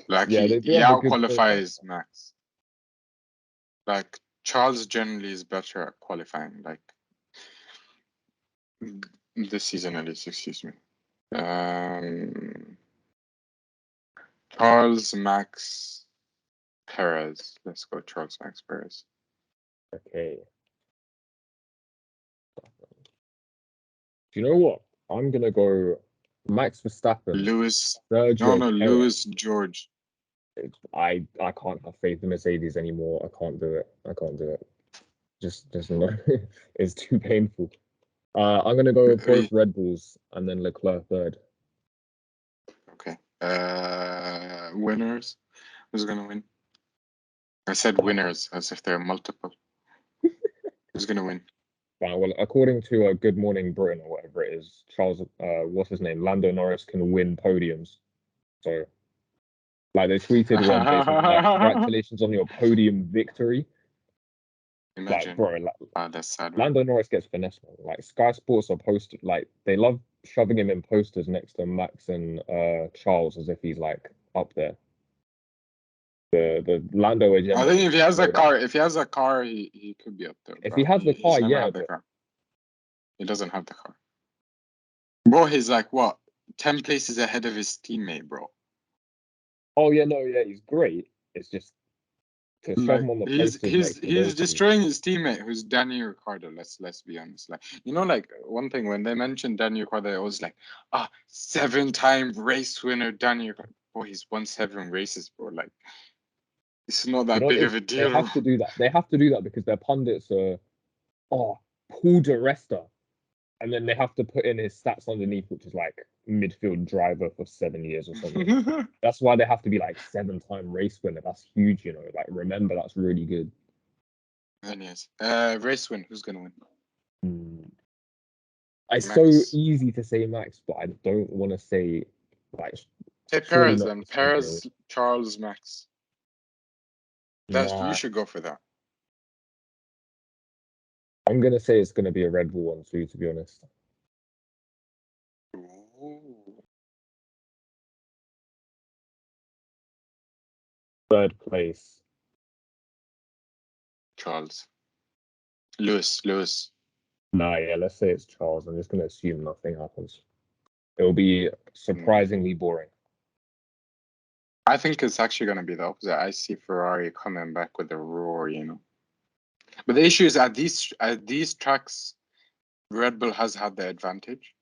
Like Yeah, they do he have a good out qualifying. qualifies Max. Like Charles generally is better at qualifying. Like this season at least, excuse me. Um, Charles Max Perez. Let's go Charles Max Perez. Okay. Do you know what? I'm gonna go Max Verstappen, Lewis. No, Sergio no, Perez. Lewis George. I can't have faith in Mercedes anymore. I can't do it. I can't do it. Just no. It's too painful. I'm gonna go with both Red Bulls and then Leclerc third. Okay. Winners. Who's gonna win? I said winners as if there are multiple. Who's gonna win? Well, according to Good Morning Britain or whatever it is, Charles, what's his name? Lando Norris can win podiums. So, like they tweeted one day something like, "Congratulations on your podium victory." Like, Imagine. bro, like, Ah, that's sad, man. Lando Norris gets finesse, man. Like Sky Sports are posted, like they love shoving him in posters next to Max and Charles as if he's like up there. The Lando I agenda think is if he has a so bad. car, he could be up there, If he bro. has the He's car, never yeah, had the but car. He doesn't have the car. Bro, he's like what? 10 places ahead of his teammate, bro. oh yeah, no, yeah, he's great. It's just to shove Like him on the he's posters he's next to he's those two. destroying his teammate who's Daniel Ricciardo. Let's be honest. Like like one thing when they mentioned Daniel Ricciardo, it was like 7-time race winner Daniel Ricciardo. Boy, he's won 7 races, bro. Like it's not You that know what big it of is? a They deal, bro. have to do that. They have to do that because their pundits are Paul di Resta, and then they have to put in his stats underneath, which is like midfield driver for 7 years or something. That's why they have to be like 7-time race winner. That's huge, you know. Like remember, that's really good. Anyways, race win. Who's gonna win? Mm. It's so Max. easy to say Max, but I don't want to say like Say surely Perez not then. Sergio. Perez, Charles, Max. That you Nah, should go for that. I'm gonna say it's gonna be a Red Bull one too, to be honest. Ooh. Third place. Charles. Lewis. Nah, yeah, let's say it's Charles. I'm just gonna assume nothing happens. It'll be surprisingly boring. I think it's actually going to be the opposite. I see Ferrari coming back with a roar, But the issue is at these tracks, Red Bull has had the advantage,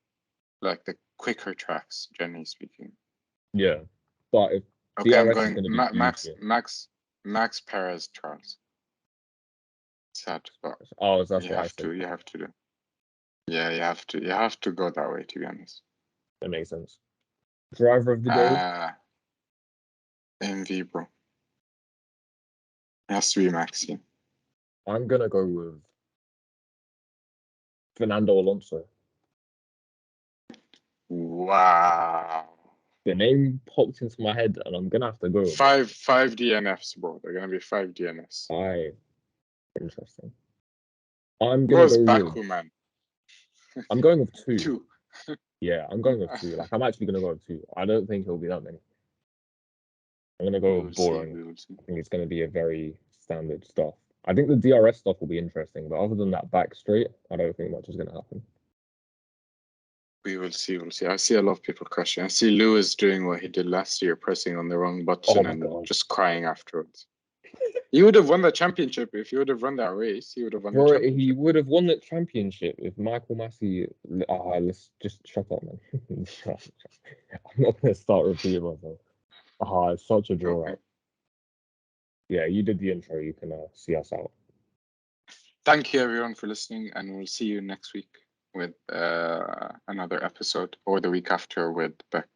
like the quicker tracks, generally speaking. Yeah, but if Okay, I'm DRS is going going to be Max Perez, Charles. Sad, but oh, that's you what I have said. to. You have to do. Yeah, you have to. You have to go that way. To be honest. That makes sense. Driver of the day. MV, bro. It has to be Max. Yeah. I'm gonna go with Fernando Alonso. Wow. The name popped into my head, and I'm gonna have to go. Five DNFs, bro. They're gonna be 5 DNFs. Interesting. I'm gonna Where's go Baku, with. man? I'm going with 2. 2. Yeah, I'm going with 2. Like I'm actually gonna go with 2. I don't think it'll be that many. I'm gonna go with boring. We will see. I think it's gonna be a very standard stuff. I think the DRS stuff will be interesting, but other than that back straight, I don't think much is gonna happen. We will see. We'll see. I see a lot of people crashing. I see Lewis doing what he did last year, pressing on the wrong button and God. just crying afterwards. He would have won the championship if he would have run that race. He would have won the Bro, championship. he would have won the championship if Michael Massey. Let's just shut up, man. I'm not gonna start repeating myself. It's such a draw out. Yeah, you did the intro. You can see us out. Thank you, everyone, for listening, and we'll see you next week with another episode, or the week after with Beck.